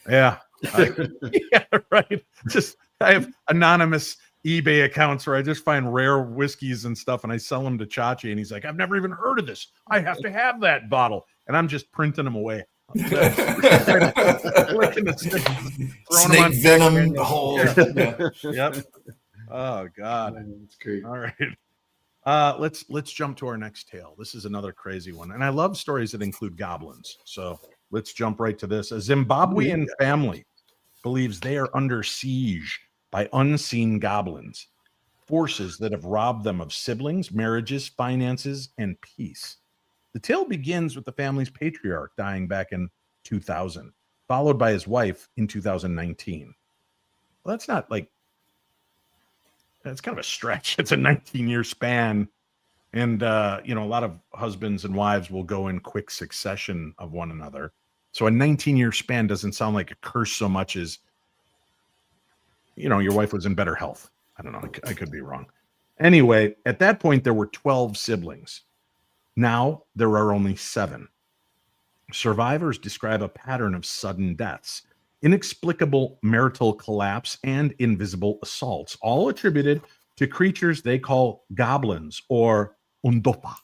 Yeah. Yeah, right. Just I have anonymous eBay accounts where I just find rare whiskeys and stuff and I sell them to Chachi and he's like, I've never even heard of this. I have to have that bottle. And I'm just printing them away. Licking the stick, throwing them on Snake venom Pac-Man. hole. Yeah. Yeah. Yep. Oh God. That's great. All right. Let's jump to our next tale. This is another crazy one. And I love stories that include goblins. So let's jump right to this. A Zimbabwean family believes they are under siege by unseen goblins, forces that have robbed them of siblings, marriages, finances, and peace. The tale begins with the family's patriarch dying back in 2000, followed by his wife in 2019. Well, that's not like, it's kind of a stretch. It's a 19-year span. And, a lot of husbands and wives will go in quick succession of one another. So a 19-year span doesn't sound like a curse so much as, your wife was in better health. I don't know. I could be wrong. Anyway, at that point, there were 12 siblings. Now there are only 7. Survivors describe a pattern of sudden deaths, inexplicable marital collapse, and invisible assaults, all attributed to creatures they call goblins or undopa.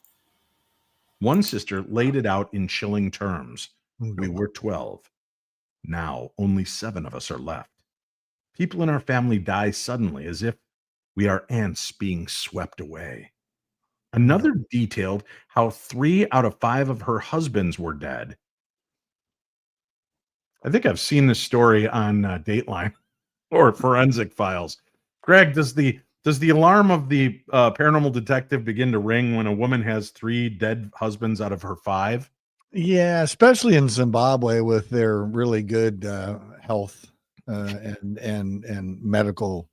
One sister laid it out in chilling terms. We were 12. Now only 7 of us are left. People in our family die suddenly as if we are ants being swept away. Another detailed how 3 out of 5 of her husbands were dead. I think I've seen this story on Dateline or Forensic Files. Greg, does the alarm of the paranormal detective begin to ring when a woman has 3 dead husbands out of her 5? Yeah, especially in Zimbabwe with their really good health and medical,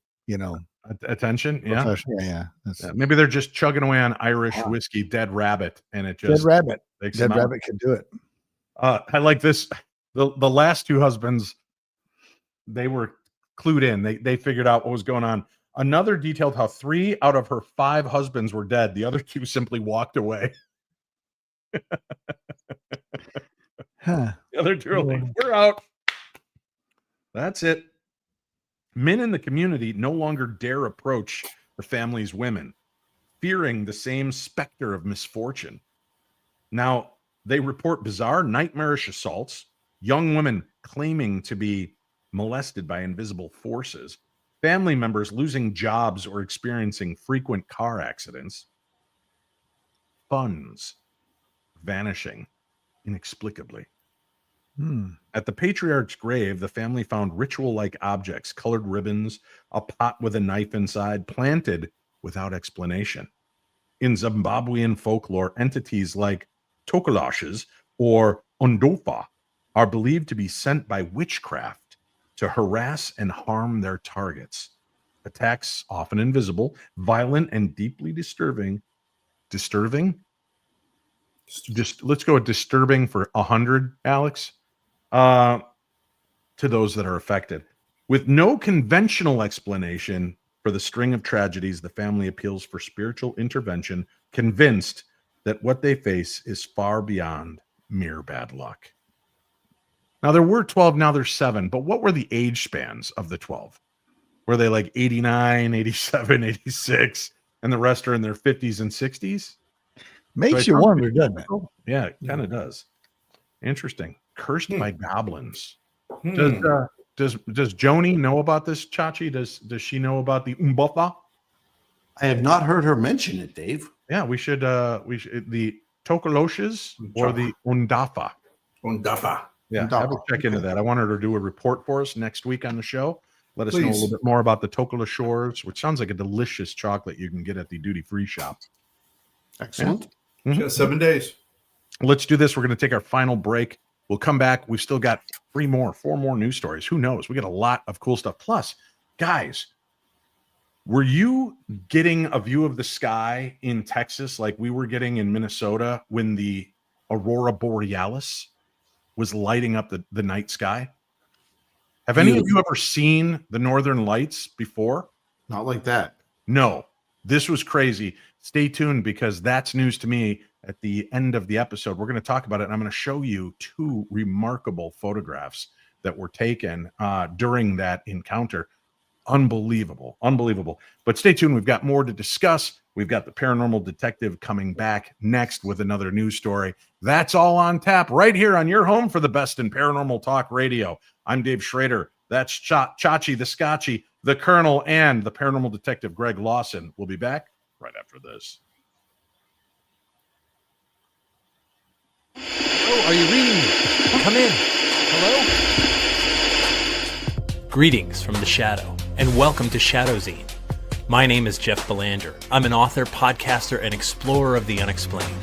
Attention, yeah. profession. Yeah. Yeah, maybe they're just chugging away on Irish whiskey, Dead Rabbit, and it just Dead rabbit. takes Dead them out. rabbit could do it. I like this. The last 2 husbands, they were clued in. They figured out what was going on. Another detailed how 3 out of her 5 husbands were dead. The other 2 simply walked away. Huh. The other 2 are like, we're out. That's it. Men in the community no longer dare approach the family's women, fearing the same specter of misfortune. Now, they report bizarre, nightmarish assaults, young women claiming to be molested by invisible forces, family members losing jobs or experiencing frequent car accidents, funds vanishing inexplicably. At the patriarch's grave, the family found ritual-like objects, colored ribbons, a pot with a knife inside, planted without explanation. In Zimbabwean folklore, entities like tokolashes or ondofa are believed to be sent by witchcraft to harass and harm their targets. Attacks, often invisible, violent, and deeply disturbing. Disturbing? Just let's go with disturbing for 100, Alex. To those that are affected. With no conventional explanation for the string of tragedies, the family appeals for spiritual intervention, convinced that what they face is far beyond mere bad luck. Now, there were 12, now there's 7, but what were the age spans of the 12? Were they like 89, 87, 86, and the rest are in their 50s and 60s? Makes you wonder, doesn't it? Yeah, it kind of does. Interesting. Cursed by goblins. Hmm. Does Joni know about this, Chachi? Does she know about the Umbotha? I have not heard her mention it, Dave. Yeah, we should the Tokoloshes or the Undafa. Undafa. Yeah, have a check into that. I want her to do a report for us next week on the show. Let us know a Please. little bit more about the Tokoloshes, which sounds like a delicious chocolate you can get at the duty-free shop. Excellent. Mhm. Just 7 days. Let's do this. We're going to take our final break. We'll come back. We've still got 4 more news stories. Who knows? We got a lot of cool stuff. Plus, guys, were you getting a view of the sky in Texas like we were getting in Minnesota when the Aurora Borealis was lighting up the night sky? Have any of you ever seen the Northern Lights before? Not like that. No, this was crazy. Stay tuned because that's news to me. At the end of the episode, we're going to talk about it, and I'm going to show you 2 remarkable photographs that were taken during that encounter. Unbelievable. But stay tuned. We've got more to discuss. We've got the paranormal detective coming back next with another news story. That's all on tap right here on your home for the best in paranormal talk radio. I'm Dave Schrader. That's Chachi, the Scotchy, the Colonel, and the paranormal detective Greg Lawson. We'll be back right after this. Oh, are you reading me? Come in. Hello? Greetings from the Shadow, and welcome to Shadow Zine. My name is Jeff Belanger. I'm an author, podcaster, and explorer of the unexplained.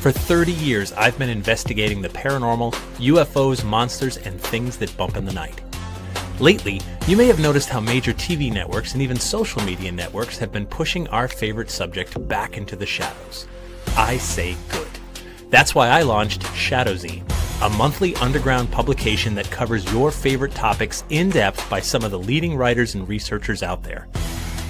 For 30 years, I've been investigating the paranormal, UFOs, monsters, and things that bump in the night. Lately, you may have noticed how major TV networks and even social media networks have been pushing our favorite subject back into the shadows. I say good. That's why I launched Shadow Zine, a monthly underground publication that covers your favorite topics in depth by some of the leading writers and researchers out there.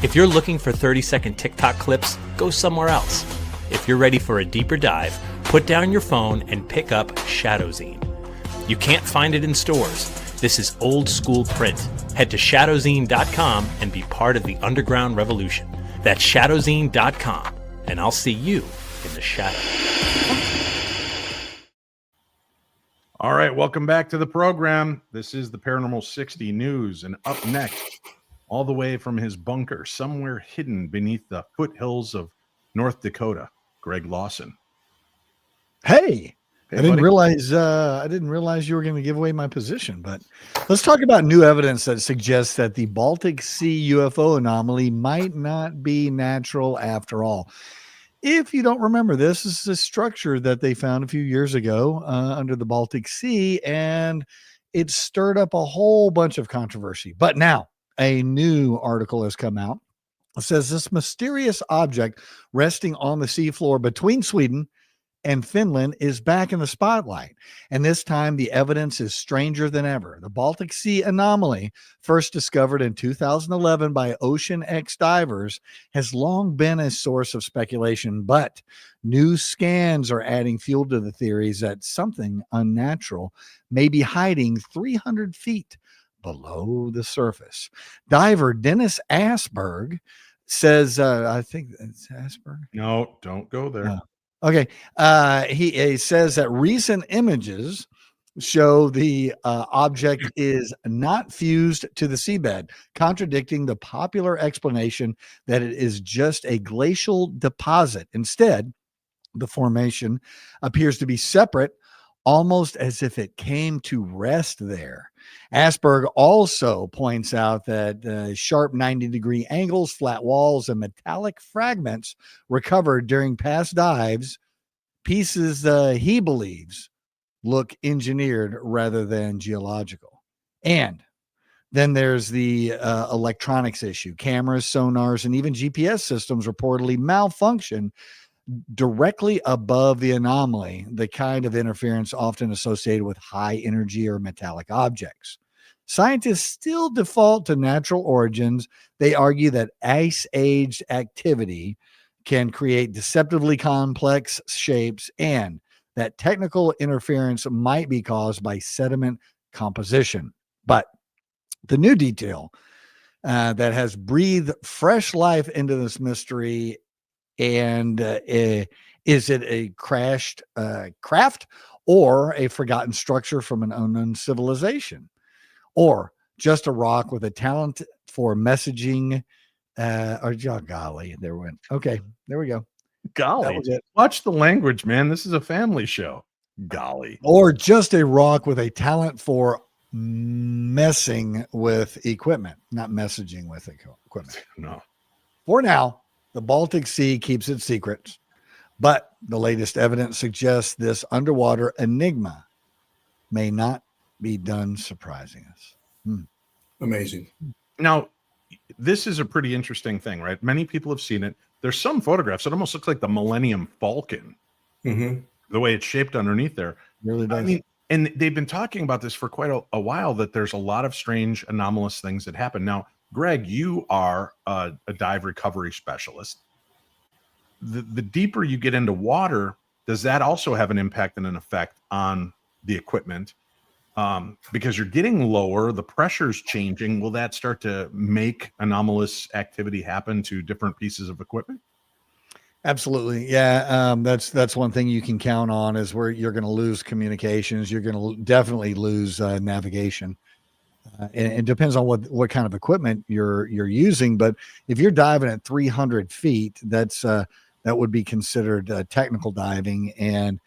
If you're looking for 30-second TikTok clips, go somewhere else. If you're ready for a deeper dive, put down your phone and pick up Shadow Zine. You can't find it in stores. This is old school print. Head to shadowzine.com and be part of the underground revolution. That's shadowzine.com, and I'll see you in the shadow. All right, welcome back to the program. This is the Paranormal 60 News, and up next, all the way from his bunker, somewhere hidden beneath the foothills of North Dakota, Greg Lawson. Hey, Hey, I didn't buddy. realize you were going to give away my position, but let's talk about new evidence that suggests that the Baltic Sea UFO anomaly might not be natural after all. If you don't remember, this is a structure that they found a few years ago under the Baltic Sea, and it stirred up a whole bunch of controversy. But now a new article has come out. It says this mysterious object resting on the seafloor between Sweden and Finland is back in the spotlight. And this time the evidence is stranger than ever. The Baltic Sea Anomaly, first discovered in 2011 by Ocean X divers, has long been a source of speculation, but new scans are adding fuel to the theories that something unnatural may be hiding 300 feet below the surface. Diver Dennis Asberg says, I think it's Asberg. No, don't go there. No. Okay. He says that recent images show the object is not fused to the seabed, contradicting the popular explanation that it is just a glacial deposit. Instead, the formation appears to be separate, almost as if it came to rest there. Asperg also points out that sharp 90-degree angles, flat walls, and metallic fragments recovered during past dives, pieces he believes look engineered rather than geological. And then there's the electronics issue. Cameras, sonars, and even GPS systems reportedly malfunction directly above the anomaly, the kind of interference often associated with high energy or metallic objects. Scientists still default to natural origins. They argue that ice age activity can create deceptively complex shapes, and that technical interference might be caused by sediment composition. But the new detail that has breathed fresh life into this mystery, and is it a crashed craft, or a forgotten structure from an unknown civilization, or just a rock with a talent for messaging? Golly, there went. Okay, there we go. Golly, That was it. watch the language, man. This is a family show. Golly. Or just a rock with a talent for messing with equipment, not messaging with equipment. No. For now, the Baltic Sea keeps its secrets, but the latest evidence suggests this underwater enigma may not be done surprising us. Amazing. Now, this is a pretty interesting thing, right? Many people have seen it. There's some photographs that almost look like the Millennium Falcon, Mm-hmm. the way it's shaped underneath there. Really does. I mean, and they've been talking about this for quite a while, that there's a lot of strange, anomalous things that happen. Now, Greg, you are a dive recovery specialist. The deeper you get into water, does that also have an impact and an effect on the equipment? Because you're getting lower, the pressure's changing. Will that start to make anomalous activity happen to different pieces of equipment? Absolutely. Yeah. That's one thing you can count on, is where you're going to lose communications. You're going to definitely lose navigation. And it depends on what kind of equipment you're using. But if you're diving at 300 feet, that would be considered technical diving. And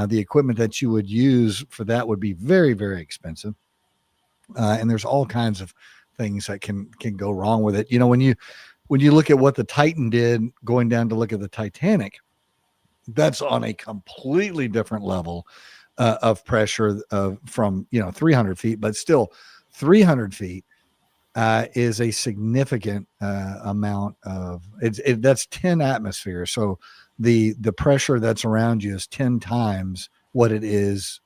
the equipment that you would use for that would be very, very expensive. And there's all kinds of things that can go wrong with it. You know, when you look at what the Titan did going down to look at the Titanic, that's on a completely different level of pressure from 300 feet, but still 300 feet is a significant amount of that's 10 atmospheres. So the pressure that's around you is 10 times what it is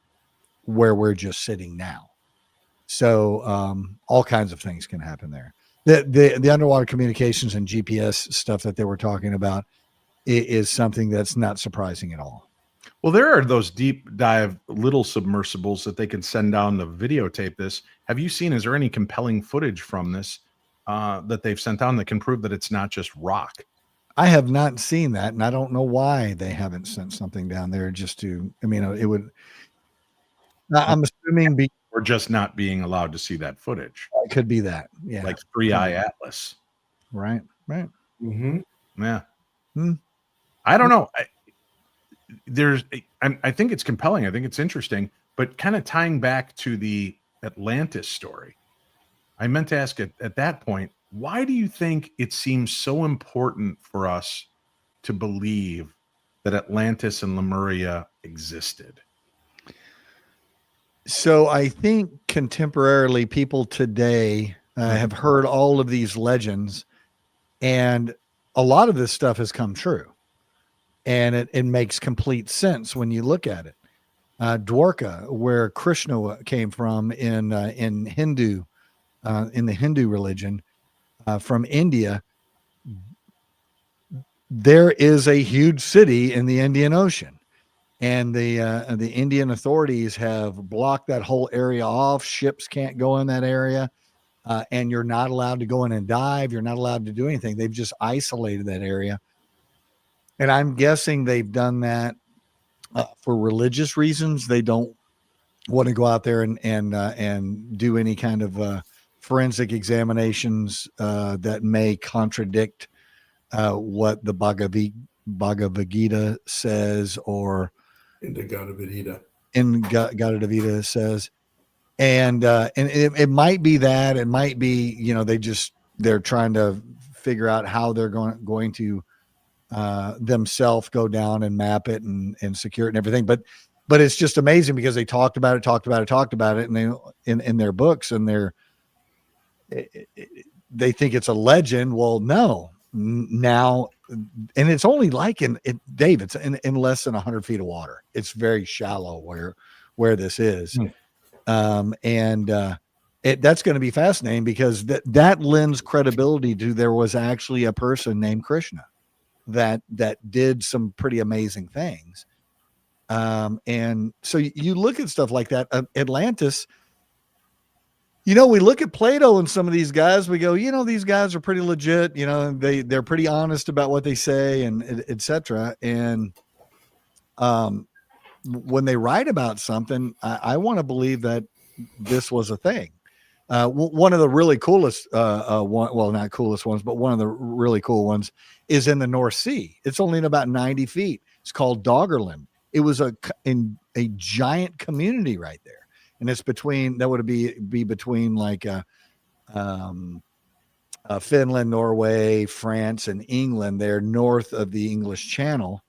where we're just sitting now. So all kinds of things can happen there. The underwater communications and GPS stuff that they were talking about is something that's not surprising at all. Well, there are those deep dive little submersibles that they can send down to videotape this. Have you seen, is there any compelling footage from this that they've sent down that can prove that it's not just rock? I have not seen that, and I don't know why they haven't sent something down there just to, I mean, it would, I'm assuming Or just not being allowed to see that footage. it could be that. Yeah. Like Three Eye Atlas. Right. Mm-hmm. Yeah. Hmm. I don't know. I think it's compelling. I think it's interesting, but kind of tying back to the Atlantis story, I meant to ask at that point, why do you think it seems so important for us to believe that Atlantis and Lemuria existed? So I think contemporarily people today have heard all of these legends, and a lot of this stuff has come true. And it makes complete sense when you look at it. Dwarka, where Krishna came from in Hindu, in the Hindu religion, from India, there is a huge city in the Indian Ocean, and the Indian authorities have blocked that whole area off. Ships can't go in that area, and you're not allowed to go in and dive. You're not allowed to do anything. They've just isolated that area. And I'm guessing they've done that for religious reasons. They don't want to go out there and do any kind of forensic examinations that may contradict what the Bhagavad Gita says, or In the Gadavidita. Gadavidita Gita says. And it might be that. It might be, they're trying to figure out how they're going to themselves go down and map it and secure it and everything. But it's just amazing because they talked about it, and they in their books, and they think it's a legend. Well, no, now, and it's only like Dave, it's in less than 100 feet of water. It's very shallow where this is. That's going to be fascinating because that lends credibility to there was actually a person named Krishna. that did some pretty amazing things. And so you look at stuff like that. Atlantis, we look at Plato and some of these guys, we go, these guys are pretty legit, they're pretty honest about what they say and et cetera. And when they write about something, I want to believe that this was a thing. One of the really coolest, not coolest ones, but one of the really cool ones is in the North Sea. It's only in about 90 feet. It's called Doggerland. It was a giant community right there. And it's between like Finland, Norway, France, and England. They're north of the English Channel.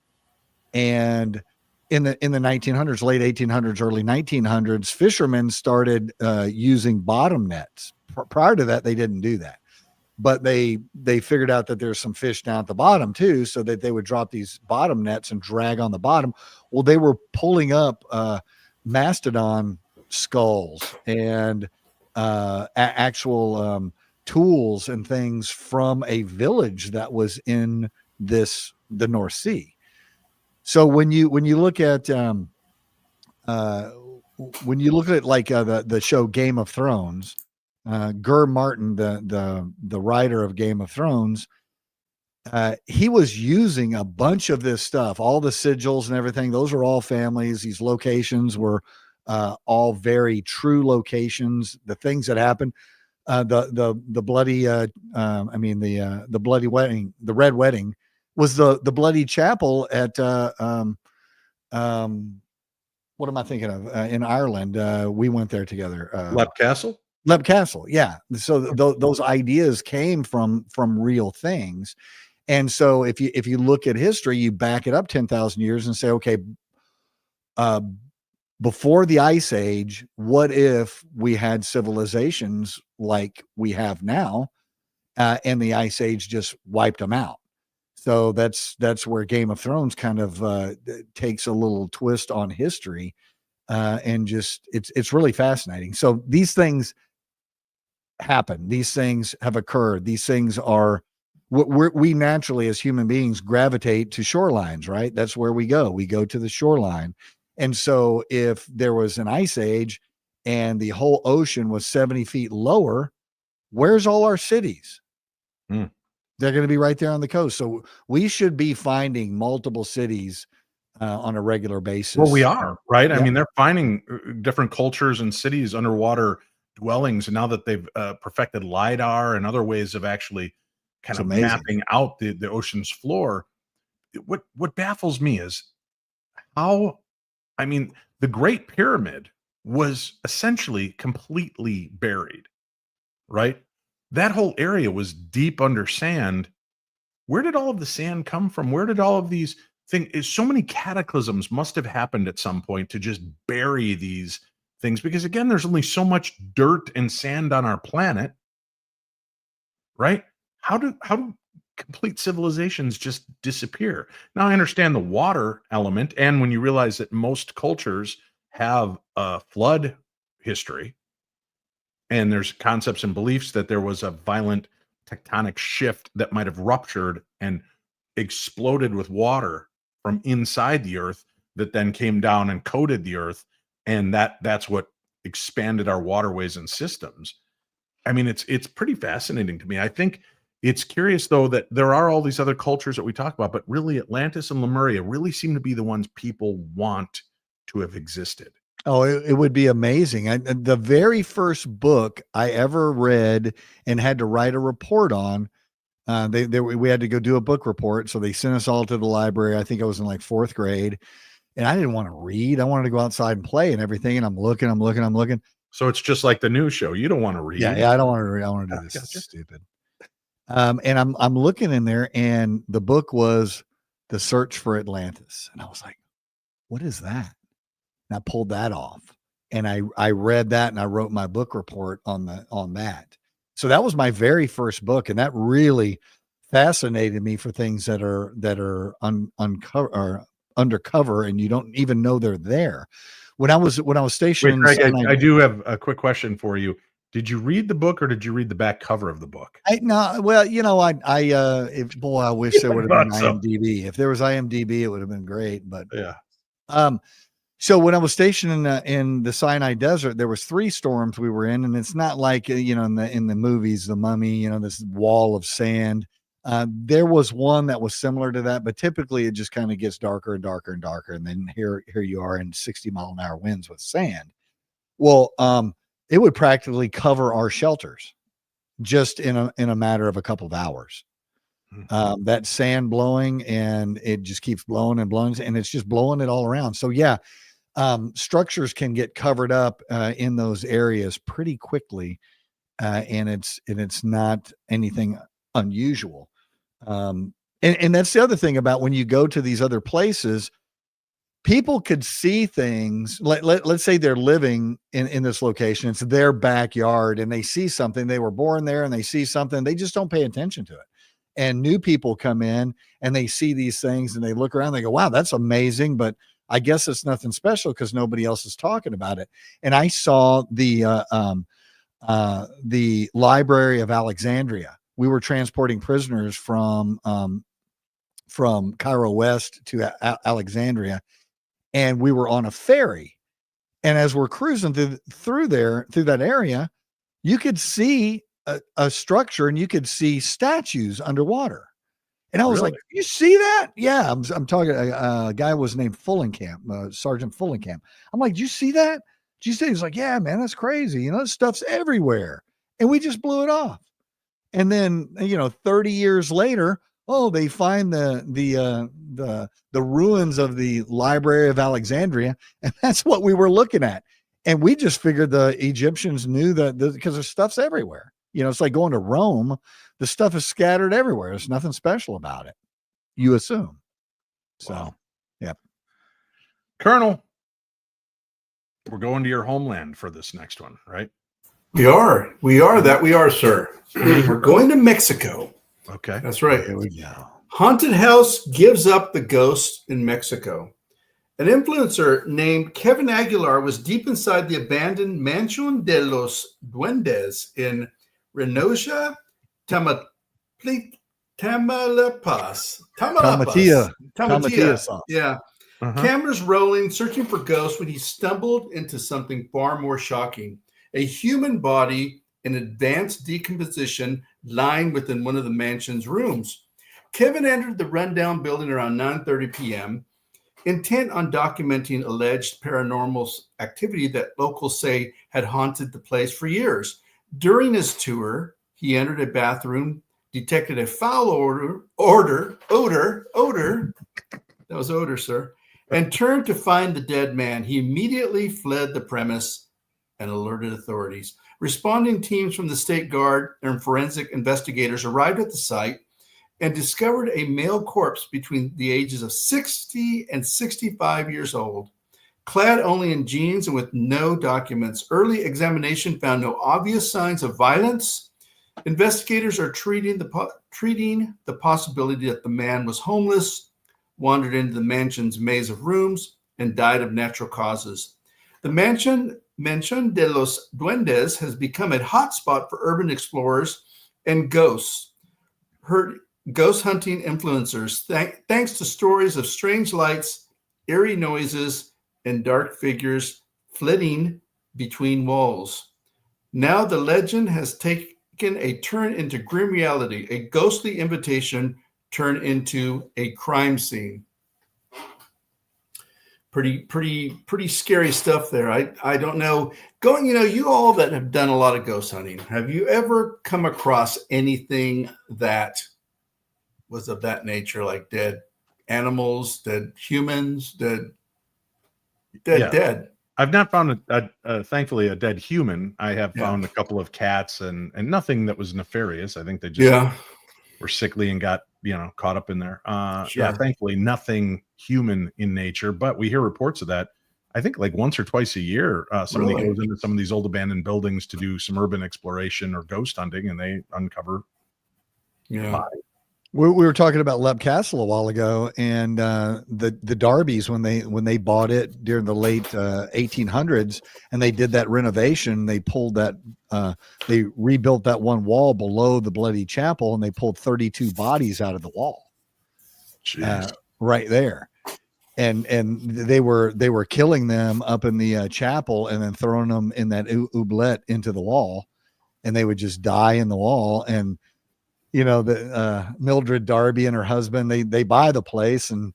And in the 1900s, late 1800s, early 1900s, fishermen started using bottom nets. Prior to that, they didn't do that, but they figured out that there's some fish down at the bottom too, so that they would drop these bottom nets and drag on the bottom. Well, they were pulling up mastodon skulls and actual tools and things from a village that was in the North Sea. So when you look at like the show Game of Thrones, Gur Martin, the writer of Game of Thrones, he was using a bunch of this stuff, all the sigils and everything. Those are all families. These locations were all very true locations. The things that happened, the bloody, the bloody wedding, the red wedding, was the bloody chapel at what am I thinking of in Ireland? We went there together. Lep Castle. Lep Castle, yeah. So those ideas came from real things, and so if you look at history, you back it up 10,000 years and say, okay, before the Ice Age, what if we had civilizations like we have now, and the Ice Age just wiped them out? So that's where Game of Thrones kind of takes a little twist on history, and just it's really fascinating. So these things happen. These things have occurred. These things are we naturally as human beings gravitate to shorelines, right? That's where we go. We go to the shoreline. And so if there was an ice age and the whole ocean was 70 feet lower, where's all our cities? They're going to be right there on the coast. So we should be finding multiple cities on a regular basis. Well, we are, right? Yeah. I mean, they're finding different cultures and cities, underwater dwellings. And now that they've perfected LIDAR and other ways of actually kind of mapping out the ocean's floor, what baffles me is how, I mean, the Great Pyramid was essentially completely buried, right? That whole area was deep under sand. Where did all of the sand come from? Where did all of these things? So many cataclysms must have happened at some point to just bury these things. Because again, there's only so much dirt and sand on our planet, right? How do complete civilizations just disappear? Now I understand the water element, and when you realize that most cultures have a flood history, and there's concepts and beliefs that there was a violent tectonic shift that might have ruptured and exploded with water from inside the earth that then came down and coated the earth. And that's what expanded our waterways and systems. I mean, it's pretty fascinating to me. I think it's curious, though, that there are all these other cultures that we talk about, but really Atlantis and Lemuria really seem to be the ones people want to have existed. Oh, it would be amazing. The very first book I ever read and had to write a report on, we had to go do a book report. So they sent us all to the library. I think I was in like 4th grade, and I didn't want to read. I wanted to go outside and play and everything. And I'm looking. So it's just like the news show. You don't want to read. Yeah, I don't want to read. I want to do this. Gotcha. Stupid. And I'm looking in there, and the book was The Search for Atlantis. And I was like, what is that? And I pulled that off, and I read that, and I wrote my book report on that. So that was my very first book, and that really fascinated me for things that are undercover, and you don't even know they're there. When I was stationed, Wait, Greg, I do have a quick question for you. Did you read the book or did you read the back cover of the book? I wish there would have been thought so. IMDb. If there was IMDb, it would have been great. But Yeah. so when I was stationed in the Sinai Desert, there was 3 storms we were in, and it's not like in the movies, The Mummy, this wall of sand. There was one that was similar to that, but typically it just kind of gets darker and darker and darker, and then here you are in 60-mile-an-hour winds with sand. Well, it would practically cover our shelters just in a matter of a couple of hours. That sand blowing, and it just keeps blowing and blowing, and it's just blowing it all around. So yeah. Structures can get covered up in those areas pretty quickly, and it's not anything unusual. And that's the other thing about when you go to these other places, people could see things. Let's say they're living in this location, it's their backyard, and they see something. They were born there, and they see something. They just don't pay attention to it. And new people come in and they see these things, and they look around. They go, "Wow, that's amazing!" But I guess it's nothing special because nobody else is talking about it. And I saw the Library of Alexandria. We were transporting prisoners from Cairo West to Alexandria, and we were on a ferry. And as we're cruising through that area, you could see a structure, and you could see statues underwater. And I was like, "You see that?" Yeah, I'm talking. A guy was named Fullenkamp, Sergeant Fullenkamp. I'm like, "Did you see that? Did you see?" He's like, "Yeah, man, that's crazy. This stuff's everywhere." And we just blew it off. And then 30 years later, they find the ruins of the Library of Alexandria, and that's what we were looking at. And we just figured the Egyptians knew that because the stuff's everywhere. It's like going to Rome. The stuff is scattered everywhere. There's nothing special about it, you assume. So, Wow. Yeah. Colonel, we're going to your homeland for this next one, right? We are, sir. We're going to Mexico. Okay. That's right. Here we go. Haunted house gives up the ghost in Mexico. An influencer named Kevin Aguilar was deep inside the abandoned Mansion de los Duendes in Reynosa, Tamaulipas. Tamatia. Yeah. Cameras rolling, searching for ghosts when he stumbled into something far more shocking. A human body in advanced decomposition lying within one of the mansion's rooms. Kevin entered the rundown building around 9:30 p.m., intent on documenting alleged paranormal activity that locals say had haunted the place for years. During his tour, he entered a bathroom, detected a foul odor. That was odor, sir. And turned to find the dead man. He immediately fled the premise and alerted authorities. Responding teams from the State Guard and forensic investigators arrived at the site and discovered a male corpse between the ages of 60 and 65 years old, clad only in jeans and with no documents. Early examination found no obvious signs of violence. Investigators are treating the possibility that the man was homeless, wandered into the mansion's maze of rooms, and died of natural causes. The Mansion de los Duendes has become a hotspot for urban explorers and ghost hunting influencers, thanks to stories of strange lights, eerie noises, and dark figures flitting between walls. Now the legend has taken a turn into grim reality, a ghostly invitation turned into a crime scene. Pretty scary stuff there. I don't know. You all that have done a lot of ghost hunting, have you ever come across anything that was of that nature, like dead animals, dead humans, dead? I've not found thankfully a dead human. I have found a couple of cats and nothing that was nefarious. I think they just were sickly and got caught up in there. Sure. Thankfully nothing human in nature, but we hear reports of that. I think like once or twice a year, somebody goes into some of these old abandoned buildings to do some urban exploration or ghost hunting, and they uncover bodies. We were talking about Lep Castle a while ago, and the Darbies when they bought it during the late 1800s, and they did that renovation. They pulled that, they rebuilt that one wall below the Bloody Chapel, and they pulled 32 bodies out of the wall, right there. And they were killing them up in the chapel, and then throwing them in that oublet into the wall, and they would just die in the wall. And the Mildred Darby and her husband, they buy the place, and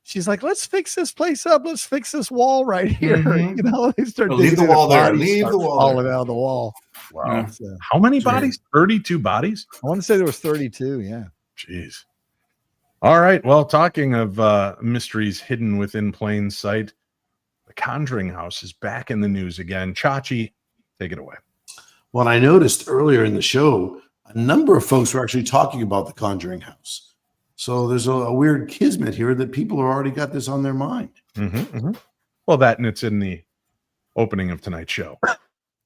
she's like, let's fix this place up. Let's fix this wall right here. They start leave the wall there. Leave the wall falling out of the wall. Wow. So, how many bodies? 32 bodies? I want to say there was 32. Yeah. Jeez. All right. Well, talking of mysteries hidden within plain sight, the Conjuring House is back in the news again. Chachi, take it away. Well, I noticed earlier in the show, a number of folks were actually talking about the Conjuring House. So there's a weird kismet here that people have already got this on their mind. Well, that and it's in the opening of tonight's show.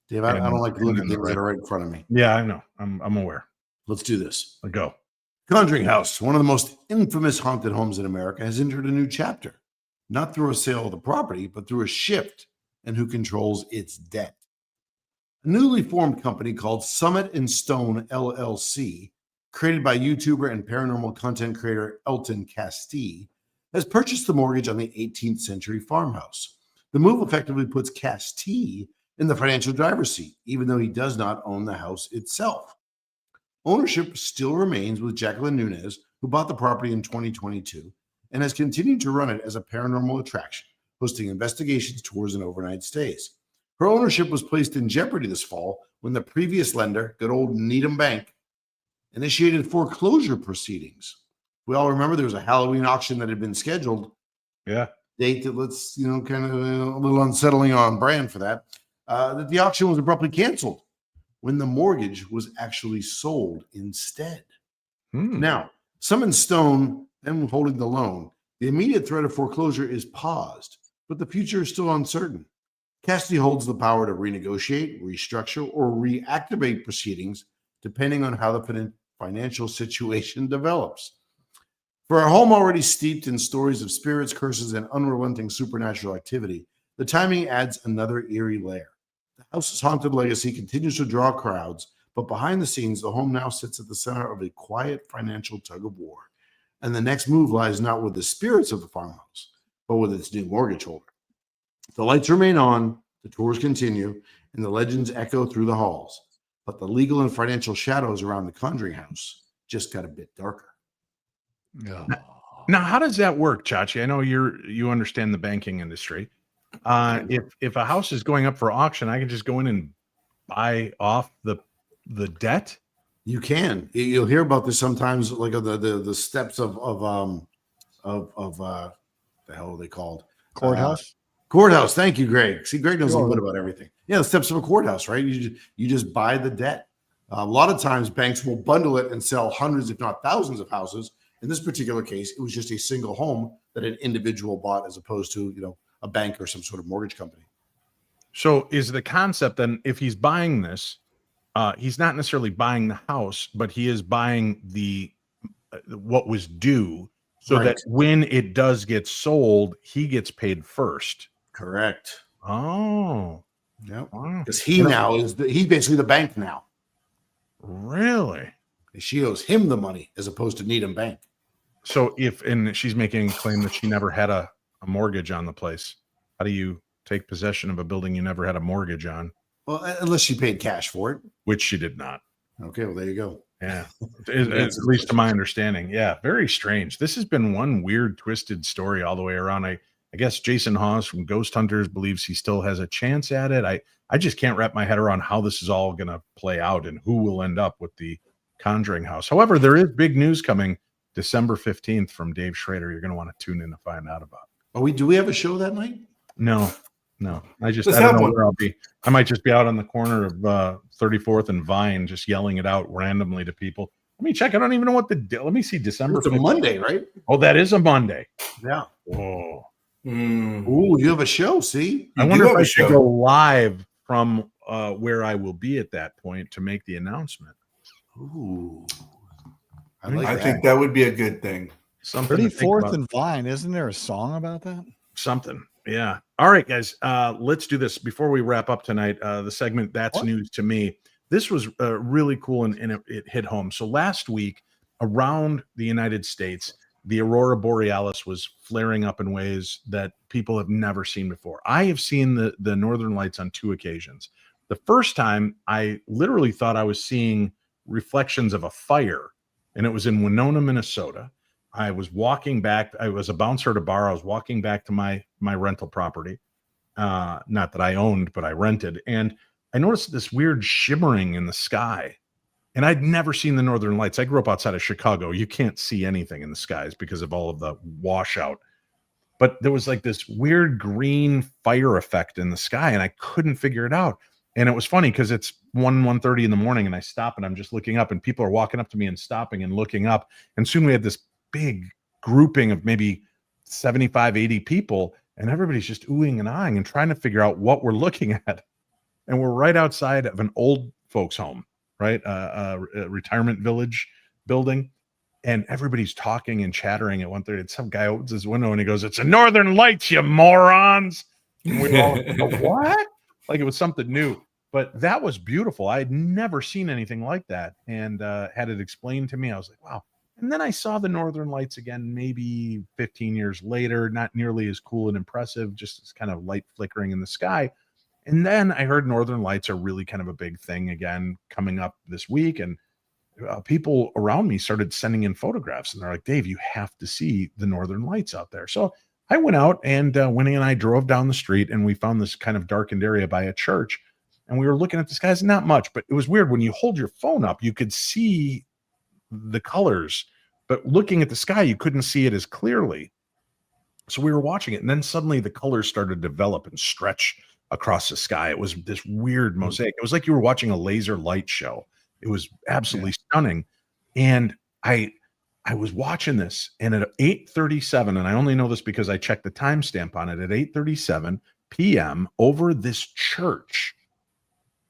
Dave, I don't like to look at things that are right in front of me. Yeah, I know. I'm aware. Let's do this. Let's go. Conjuring House, one of the most infamous haunted homes in America, has entered a new chapter. Not through a sale of the property, but through a shift in who controls its debt. A newly formed company called Summit and Stone LLC, created by YouTuber and paranormal content creator Elton Castee, has purchased the mortgage on the 18th century farmhouse. The move effectively puts Castee in the financial driver's seat, even though he does not own the house itself. Ownership still remains with Jacqueline Nunez, who bought the property in 2022 and has continued to run it as a paranormal attraction, hosting investigations, tours, and overnight stays. Her ownership was placed in jeopardy this fall when the previous lender, good old Needham Bank, initiated foreclosure proceedings. We all remember there was a Halloween auction that had been scheduled. Yeah. Date that kind of a little unsettling on brand for that. That the auction was abruptly canceled when the mortgage was actually sold instead. Now, Summit Stone, them holding the loan, the immediate threat of foreclosure is paused, but the future is still uncertain. Castee holds the power to renegotiate, restructure, or reactivate proceedings depending on how the financial situation develops. For a home already steeped in stories of spirits, curses, and unrelenting supernatural activity, the timing adds another eerie layer. The house's haunted legacy continues to draw crowds, but behind the scenes, the home now sits at the center of a quiet financial tug-of-war. And the next move lies not with the spirits of the farmhouse, but with its new mortgage holder. The lights remain on, the tours continue, and the legends echo through the halls. But the legal and financial shadows around the Conjuring House just got a bit darker. Now, how does that work, Chachi? I know you understand the banking industry. If a house is going up for auction, I can just go in and buy off the debt. You can. You'll hear about this sometimes, like the steps of the hell are they called? Courthouse. Courthouse. Thank you, Greg. See, Greg knows a little bit about everything. Yeah, the steps of a courthouse, right? You just buy the debt. A lot of times, banks will bundle it and sell hundreds, if not thousands, of houses. In this particular case, it was just a single home that an individual bought, as opposed to a bank or some sort of mortgage company. So, is the concept then, if he's buying this, he's not necessarily buying the house, but he is buying the what was due, so that when it does get sold, he gets paid first. Correct. Oh, yep. Because he's basically the bank now. Really? She owes him the money as opposed to Needham Bank. So and she's making a claim that she never had a mortgage on the place. How do you take possession of a building you never had a mortgage on? Well, unless she paid cash for it. Which she did not. Okay, well, there you go. Yeah, at least to my understanding. Yeah, very strange. This has been one weird, twisted story all the way around. I guess Jason Hawes from Ghost Hunters believes he still has a chance at it. I just can't wrap my head around how this is all going to play out and who will end up with the Conjuring House. However, there is big news coming December 15th from Dave Schrader. You're going to want to tune in to find out about. Do we have a show that night? No. I don't know where I'll be. I might just be out on the corner of 34th and Vine, just yelling it out randomly to people. Let me check. I don't even know what let me see. December. It's a Monday, right? Oh, that is a Monday. Yeah. Oh. Ooh, you have a show. See, I wonder if I should go live from where I will be at that point to make the announcement. Ooh. I think that would be a good thing. Something to think 34th about. and Vine. Isn't there a song about that? Something. Yeah. All right, guys. Let's do this before we wrap up tonight. The segment That's News to Me. This was really cool and it hit home. So last week around the United States, the Aurora Borealis was flaring up in ways that people have never seen before. I have seen the Northern Lights on 2 occasions. The first time I literally thought I was seeing reflections of a fire, and it was in Winona, Minnesota. I was walking back. I was a bouncer at a bar. I was walking back to my rental property. Not that I owned, but I rented. And I noticed this weird shimmering in the sky. And I'd never seen the Northern Lights. I grew up outside of Chicago. You can't see anything in the skies because of all of the washout. But there was like this weird green fire effect in the sky, and I couldn't figure it out. And it was funny because it's 1:30 in the morning, and I stop and I'm just looking up, and people are walking up to me and stopping and looking up. And soon we had this big grouping of maybe 75, 80 people, and everybody's just oohing and ahhing and trying to figure out what we're looking at. And we're right outside of an old folks home, right? A retirement village building. And everybody's talking and chattering at 1:30. And some guy opens his window and he goes, "It's the Northern Lights, you morons." And we all go, "What?" Like it was something new. But that was beautiful. I had never seen anything like that. And had it explained to me, I was like, wow. And then I saw the Northern Lights again, maybe 15 years later, not nearly as cool and impressive, just this kind of light flickering in the sky. And then I heard Northern Lights are really kind of a big thing again coming up this week. And people around me started sending in photographs, and they're like, "Dave, you have to see the Northern Lights out there." So I went out, and Winnie and I drove down the street, and we found this kind of darkened area by a church. And we were looking at the skies, not much, but it was weird. When you hold your phone up, you could see the colors, but looking at the sky, you couldn't see it as clearly. So we were watching it, and then suddenly the colors started to develop and stretch across the sky. It was this weird mosaic. It was like you were watching a laser light show. It was absolutely stunning. And I was watching this, and at 8:37, and I only know this because I checked the timestamp on it, at 8:37 p.m. over this church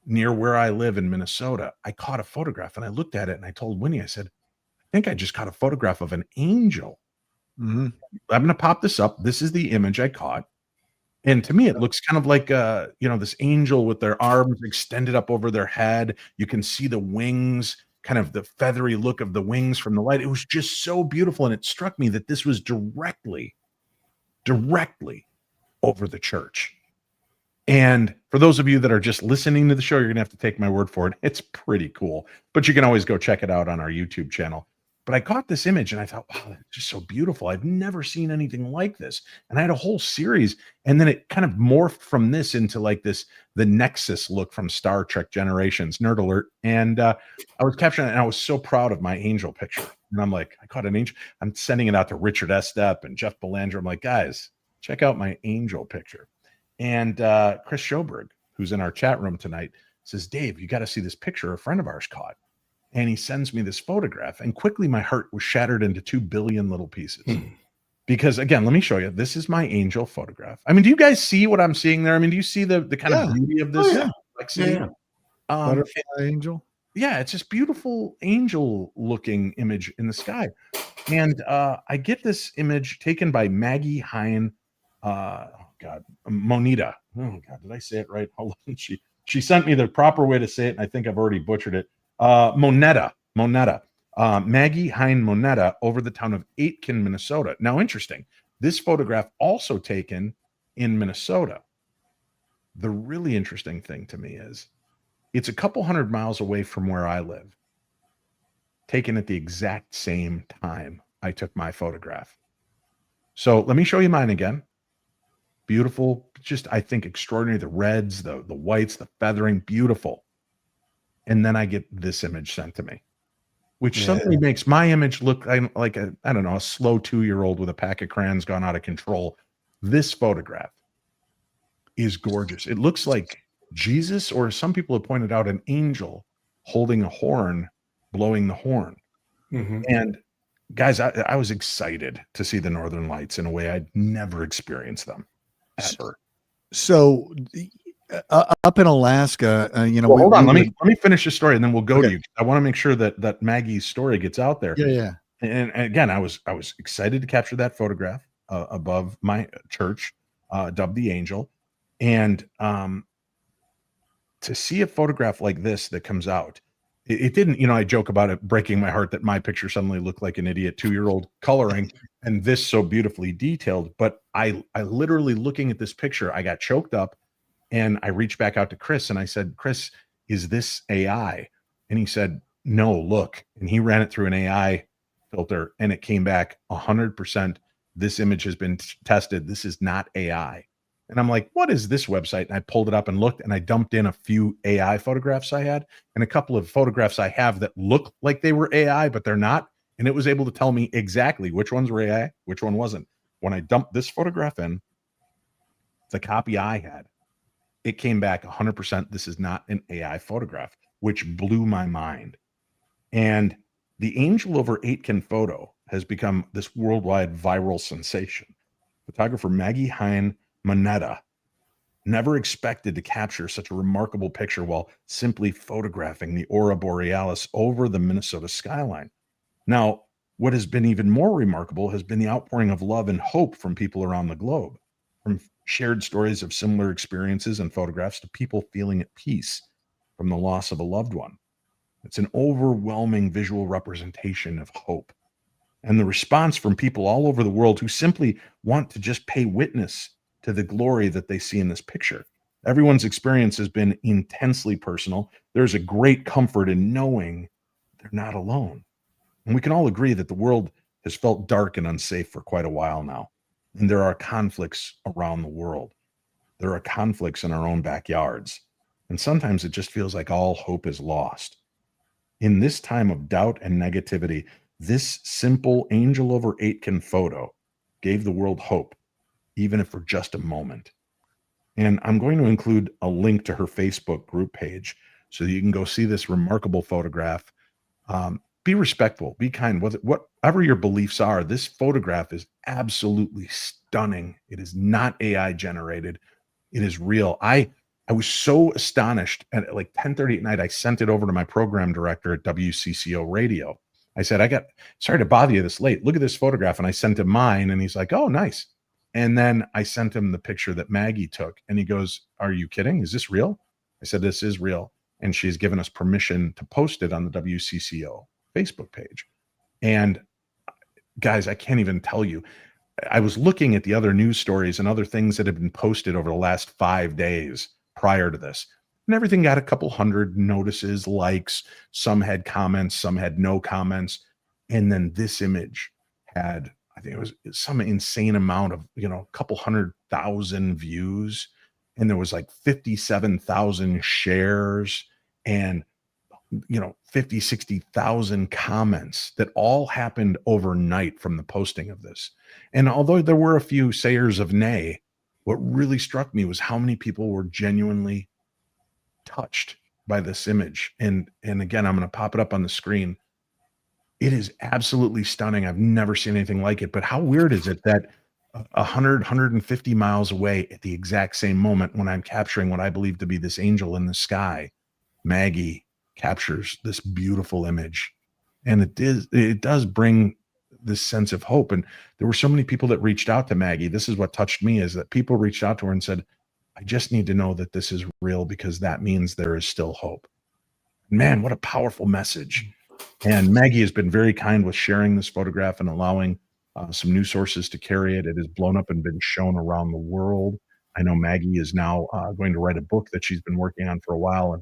near where I live in Minnesota, I caught a photograph, and I looked at it, and I told Winnie, I said, "I think I just caught a photograph of an angel." Mm-hmm. I'm going to pop this up. This is the image I caught. And to me, it looks kind of like, this angel with their arms extended up over their head. You can see the wings, kind of the feathery look of the wings from the light. It was just so beautiful. And it struck me that this was directly over the church. And for those of you that are just listening to the show, you're going to have to take my word for it. It's pretty cool, but you can always go check it out on our YouTube channel. But I caught this image and I thought, wow, that's just so beautiful. I've never seen anything like this. And I had a whole series. And then it kind of morphed from this into like the Nexus look from Star Trek Generations, nerd alert. And I was capturing it, and I was so proud of my angel picture. And I'm like, I caught an angel. I'm sending it out to Richard Estep and Jeff Belanger. I'm like, guys, check out my angel picture. And Chris Schoberg, who's in our chat room tonight, says, "Dave, you got to see this picture a friend of ours caught." And he sends me this photograph, and quickly my heart was shattered into 2 billion little pieces. Because again, let me show you. This is my angel photograph. I mean, do you guys see what I'm seeing there? I mean, do you see the kind of beauty of this? Butterfly angel. Yeah, it's this beautiful angel looking image in the sky. And I get this image taken by Maggie Hein, Moneta. Oh God, did I say it right? Hold on. She sent me the proper way to say it, and I think I've already butchered it. Moneta, Maggie Hein Moneta, over the town of Aitkin, Minnesota. Now, interesting. This photograph also taken in Minnesota. The really interesting thing to me is it's a couple hundred miles away from where I live, taken at the exact same time I took my photograph. So let me show you mine again. Beautiful, just I think extraordinary. The reds, the whites, the feathering, beautiful. And then I get this image sent to me, which suddenly makes my image look like a slow 2-year-old with a pack of crayons gone out of control. This photograph is gorgeous. It looks like Jesus, or some people have pointed out, an angel holding a horn, blowing the horn. Mm-hmm. And guys, I was excited to see the Northern Lights in a way I'd never experienced them ever. So up in Alaska, Well, hold on. we Let me finish the story, and then we'll go to Okay. you. I want to make sure that Maggie's story gets out there. yeah. And again, I was excited to capture that photograph above my church, dubbed the Angel, and to see a photograph like this that comes out, it didn't. I joke about it breaking my heart that my picture suddenly looked like an idiot 2-year-old coloring, and this so beautifully detailed. But I literally looking at this picture, I got choked up. And I reached back out to Chris and I said, Chris, is this AI? And he said, no, look. And he ran it through an AI filter and it came back 100%. This image has been tested. This is not AI. And I'm like, what is this website? And I pulled it up and looked and I dumped in a few AI photographs I had and a couple of photographs I have that look like they were AI, but they're not. And it was able to tell me exactly which ones were AI, which one wasn't. When I dumped this photograph in, the copy I had, it came back 100%. This is not an AI photograph, which blew my mind. And the Angel over Aitken photo has become this worldwide viral sensation. Photographer Maggie Hein Moneta never expected to capture such a remarkable picture while simply photographing the aurora borealis over the Minnesota skyline. Now, what has been even more remarkable has been the outpouring of love and hope from people around the globe, from shared stories of similar experiences and photographs to people feeling at peace from the loss of a loved one. It's an overwhelming visual representation of hope. And the response from people all over the world who simply want to just pay witness to the glory that they see in this picture. Everyone's experience has been intensely personal. There's a great comfort in knowing they're not alone. And we can all agree that the world has felt dark and unsafe for quite a while now. And there are conflicts around the world. There are conflicts in our own backyards. And sometimes it just feels like all hope is lost. In this time of doubt and negativity, this simple Angel over Aitken photo gave the world hope, even if for just a moment. And I'm going to include a link to her Facebook group page so that you can go see this remarkable photograph. Be respectful, be kind, whatever your beliefs are. This photograph is absolutely stunning. It is not AI generated. It is real. I was so astonished at like 10:30 at night. I sent it over to my program director at WCCO Radio. I said, sorry to bother you this late. Look at this photograph. And I sent him mine and he's like, oh, nice. And then I sent him the picture that Maggie took and he goes, are you kidding? Is this real? I said, this is real. And she's given us permission to post it on the WCCO Facebook page. And guys, I can't even tell you. I was looking at the other news stories and other things that have been posted over the last 5 days prior to this. And everything got a couple hundred notices, likes. Some had comments, some had no comments. And then this image had, I think it was some insane amount of, a couple 100,000 views. And there was like 57,000 shares and 50, 60,000 comments that all happened overnight from the posting of this. And although there were a few sayers of nay, what really struck me was how many people were genuinely touched by this image. And again, I'm going to pop it up on the screen. It is absolutely stunning. I've never seen anything like it. But how weird is it that 150 miles away at the exact same moment when I'm capturing what I believe to be this angel in the sky, Maggie captures this beautiful image, and it does bring this sense of hope. And there were so many people that reached out to Maggie. This is what touched me, is that people reached out to her and said, I just need to know that this is real because that means there is still hope. Man, what a powerful message. And Maggie has been very kind with sharing this photograph and allowing some news sources to carry it. It has blown up and been shown around the world. I know Maggie is now going to write a book that she's been working on for a while,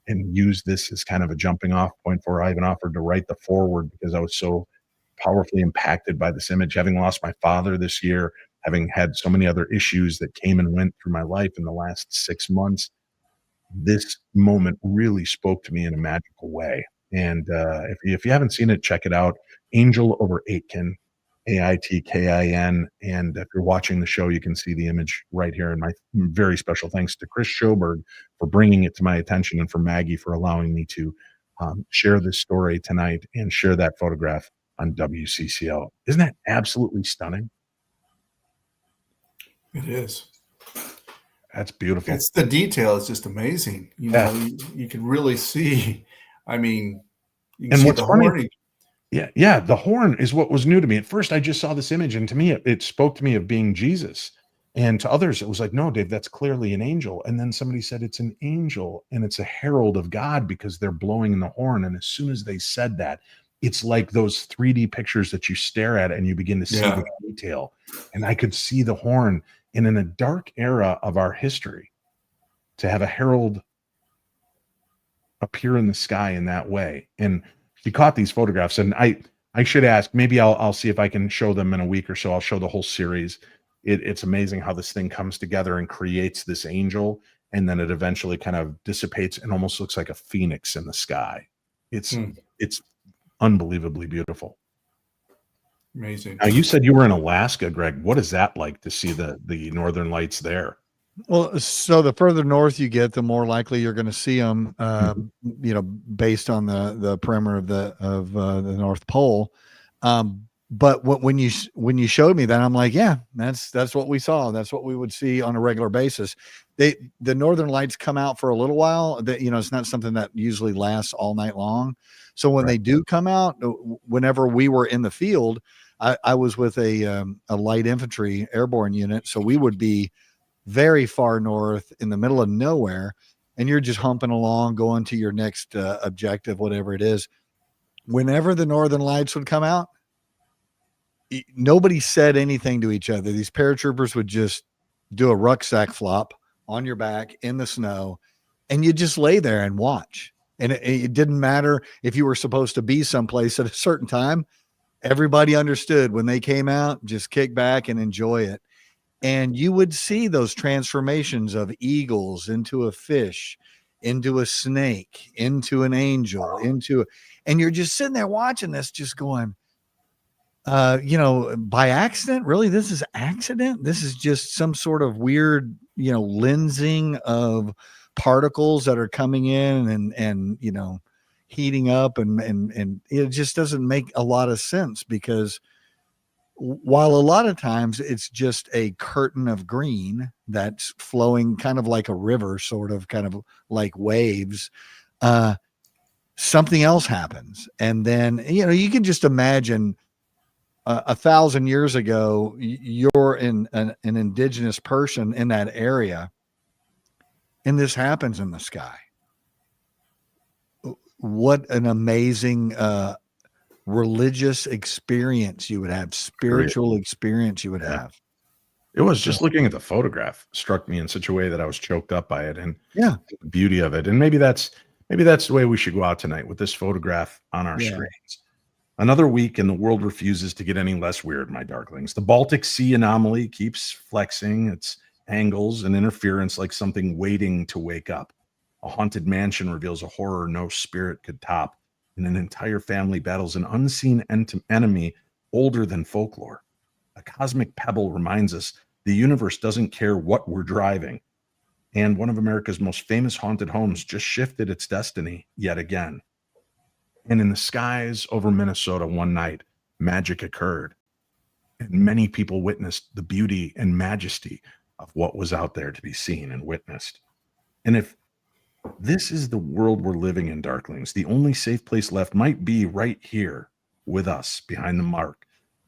and use this as kind of a jumping off point for her. I even offered to write the foreword because I was so powerfully impacted by this image, having lost my father this year, having had so many other issues that came and went through my life in the last 6 months. This moment really spoke to me in a magical way. And if you haven't seen it, check it out. Angel over Aitken, Aitkin. And if you're watching the show, you can see the image right here. And my very special thanks to Chris Schoberg for bringing it to my attention, and for Maggie for allowing me to share this story tonight and share that photograph on WCCO. Isn't that absolutely stunning? It is. That's beautiful. It's the detail is just amazing. You know, you can really see. I mean, you can And see what's the funny, horn. yeah, the horn is what was new to me. At first, I just saw this image, and to me, it spoke to me of being Jesus. And to others, it was like, no, Dave, that's clearly an angel. And then somebody said it's an angel and it's a herald of God because they're blowing the horn. And as soon as they said that, it's like those 3D pictures that you stare at and you begin to see Yeah. the detail. And I could see the horn. And in a dark era of our history, to have a herald appear in the sky in that way. And she caught these photographs, and I should ask, maybe I'll see if I can show them in a week or so. I'll show the whole series. It's amazing how this thing comes together and creates this angel, and then it eventually kind of dissipates and almost looks like a phoenix in the sky. It's unbelievably beautiful. Amazing. Now, you said you were in Alaska, Greg. What is that like to see the northern lights there? Well, so the further north you get, the more likely you're going to see them. You know, based on the perimeter of the North Pole. But when you showed me that, I'm like, yeah, that's what we saw. That's what we would see on a regular basis. The northern lights come out for a little while. That, you know, it's not something that usually lasts all night long. So when they do come out, whenever we were in the field, I was with a light infantry airborne unit, so we would be very far north in the middle of nowhere, and you're just humping along, going to your next objective, whatever it is. Whenever the northern lights would come out, nobody said anything to each other. These paratroopers would just do a rucksack flop on your back in the snow, and you just lay there and watch. And it didn't matter if you were supposed to be someplace at a certain time. Everybody understood when they came out, just kick back and enjoy it. And you would see those transformations of eagles into a fish, into a snake, into an angel, and you're just sitting there watching this, just going, you know, by accident, really? This is accident? This is just some sort of weird, you know, lensing of particles that are coming in and you know, heating up, and it just doesn't make a lot of sense, because while a lot of times it's just a curtain of green that's flowing kind of like a river, sort of kind of like waves, something else happens. And then, you know, you can just imagine 1,000 years ago, you're an indigenous person in that area, and this happens in the sky. What an amazing religious experience you would have, spiritual experience you would have. It was just looking at the photograph struck me in such a way that I was choked up by it, and the beauty of it. And maybe that's the way we should go out tonight, with this photograph on our screens. Another week and the world refuses to get any less weird, my darklings. The Baltic Sea Anomaly keeps flexing its angles and interference like something waiting to wake up. A haunted mansion reveals a horror no spirit could top, and an entire family battles an unseen enemy older than folklore. A cosmic pebble reminds us the universe doesn't care what we're driving. And one of America's most famous haunted homes just shifted its destiny yet again. And in the skies over Minnesota one night, magic occurred. And many people witnessed the beauty and majesty of what was out there to be seen and witnessed. And if this is the world we're living in, darklings, the only safe place left might be right here with us, behind the mark,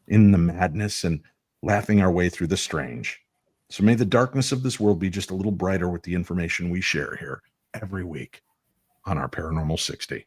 in the madness and laughing our way through the strange. So may the darkness of this world be just a little brighter with the information we share here every week on our Paranormal 60.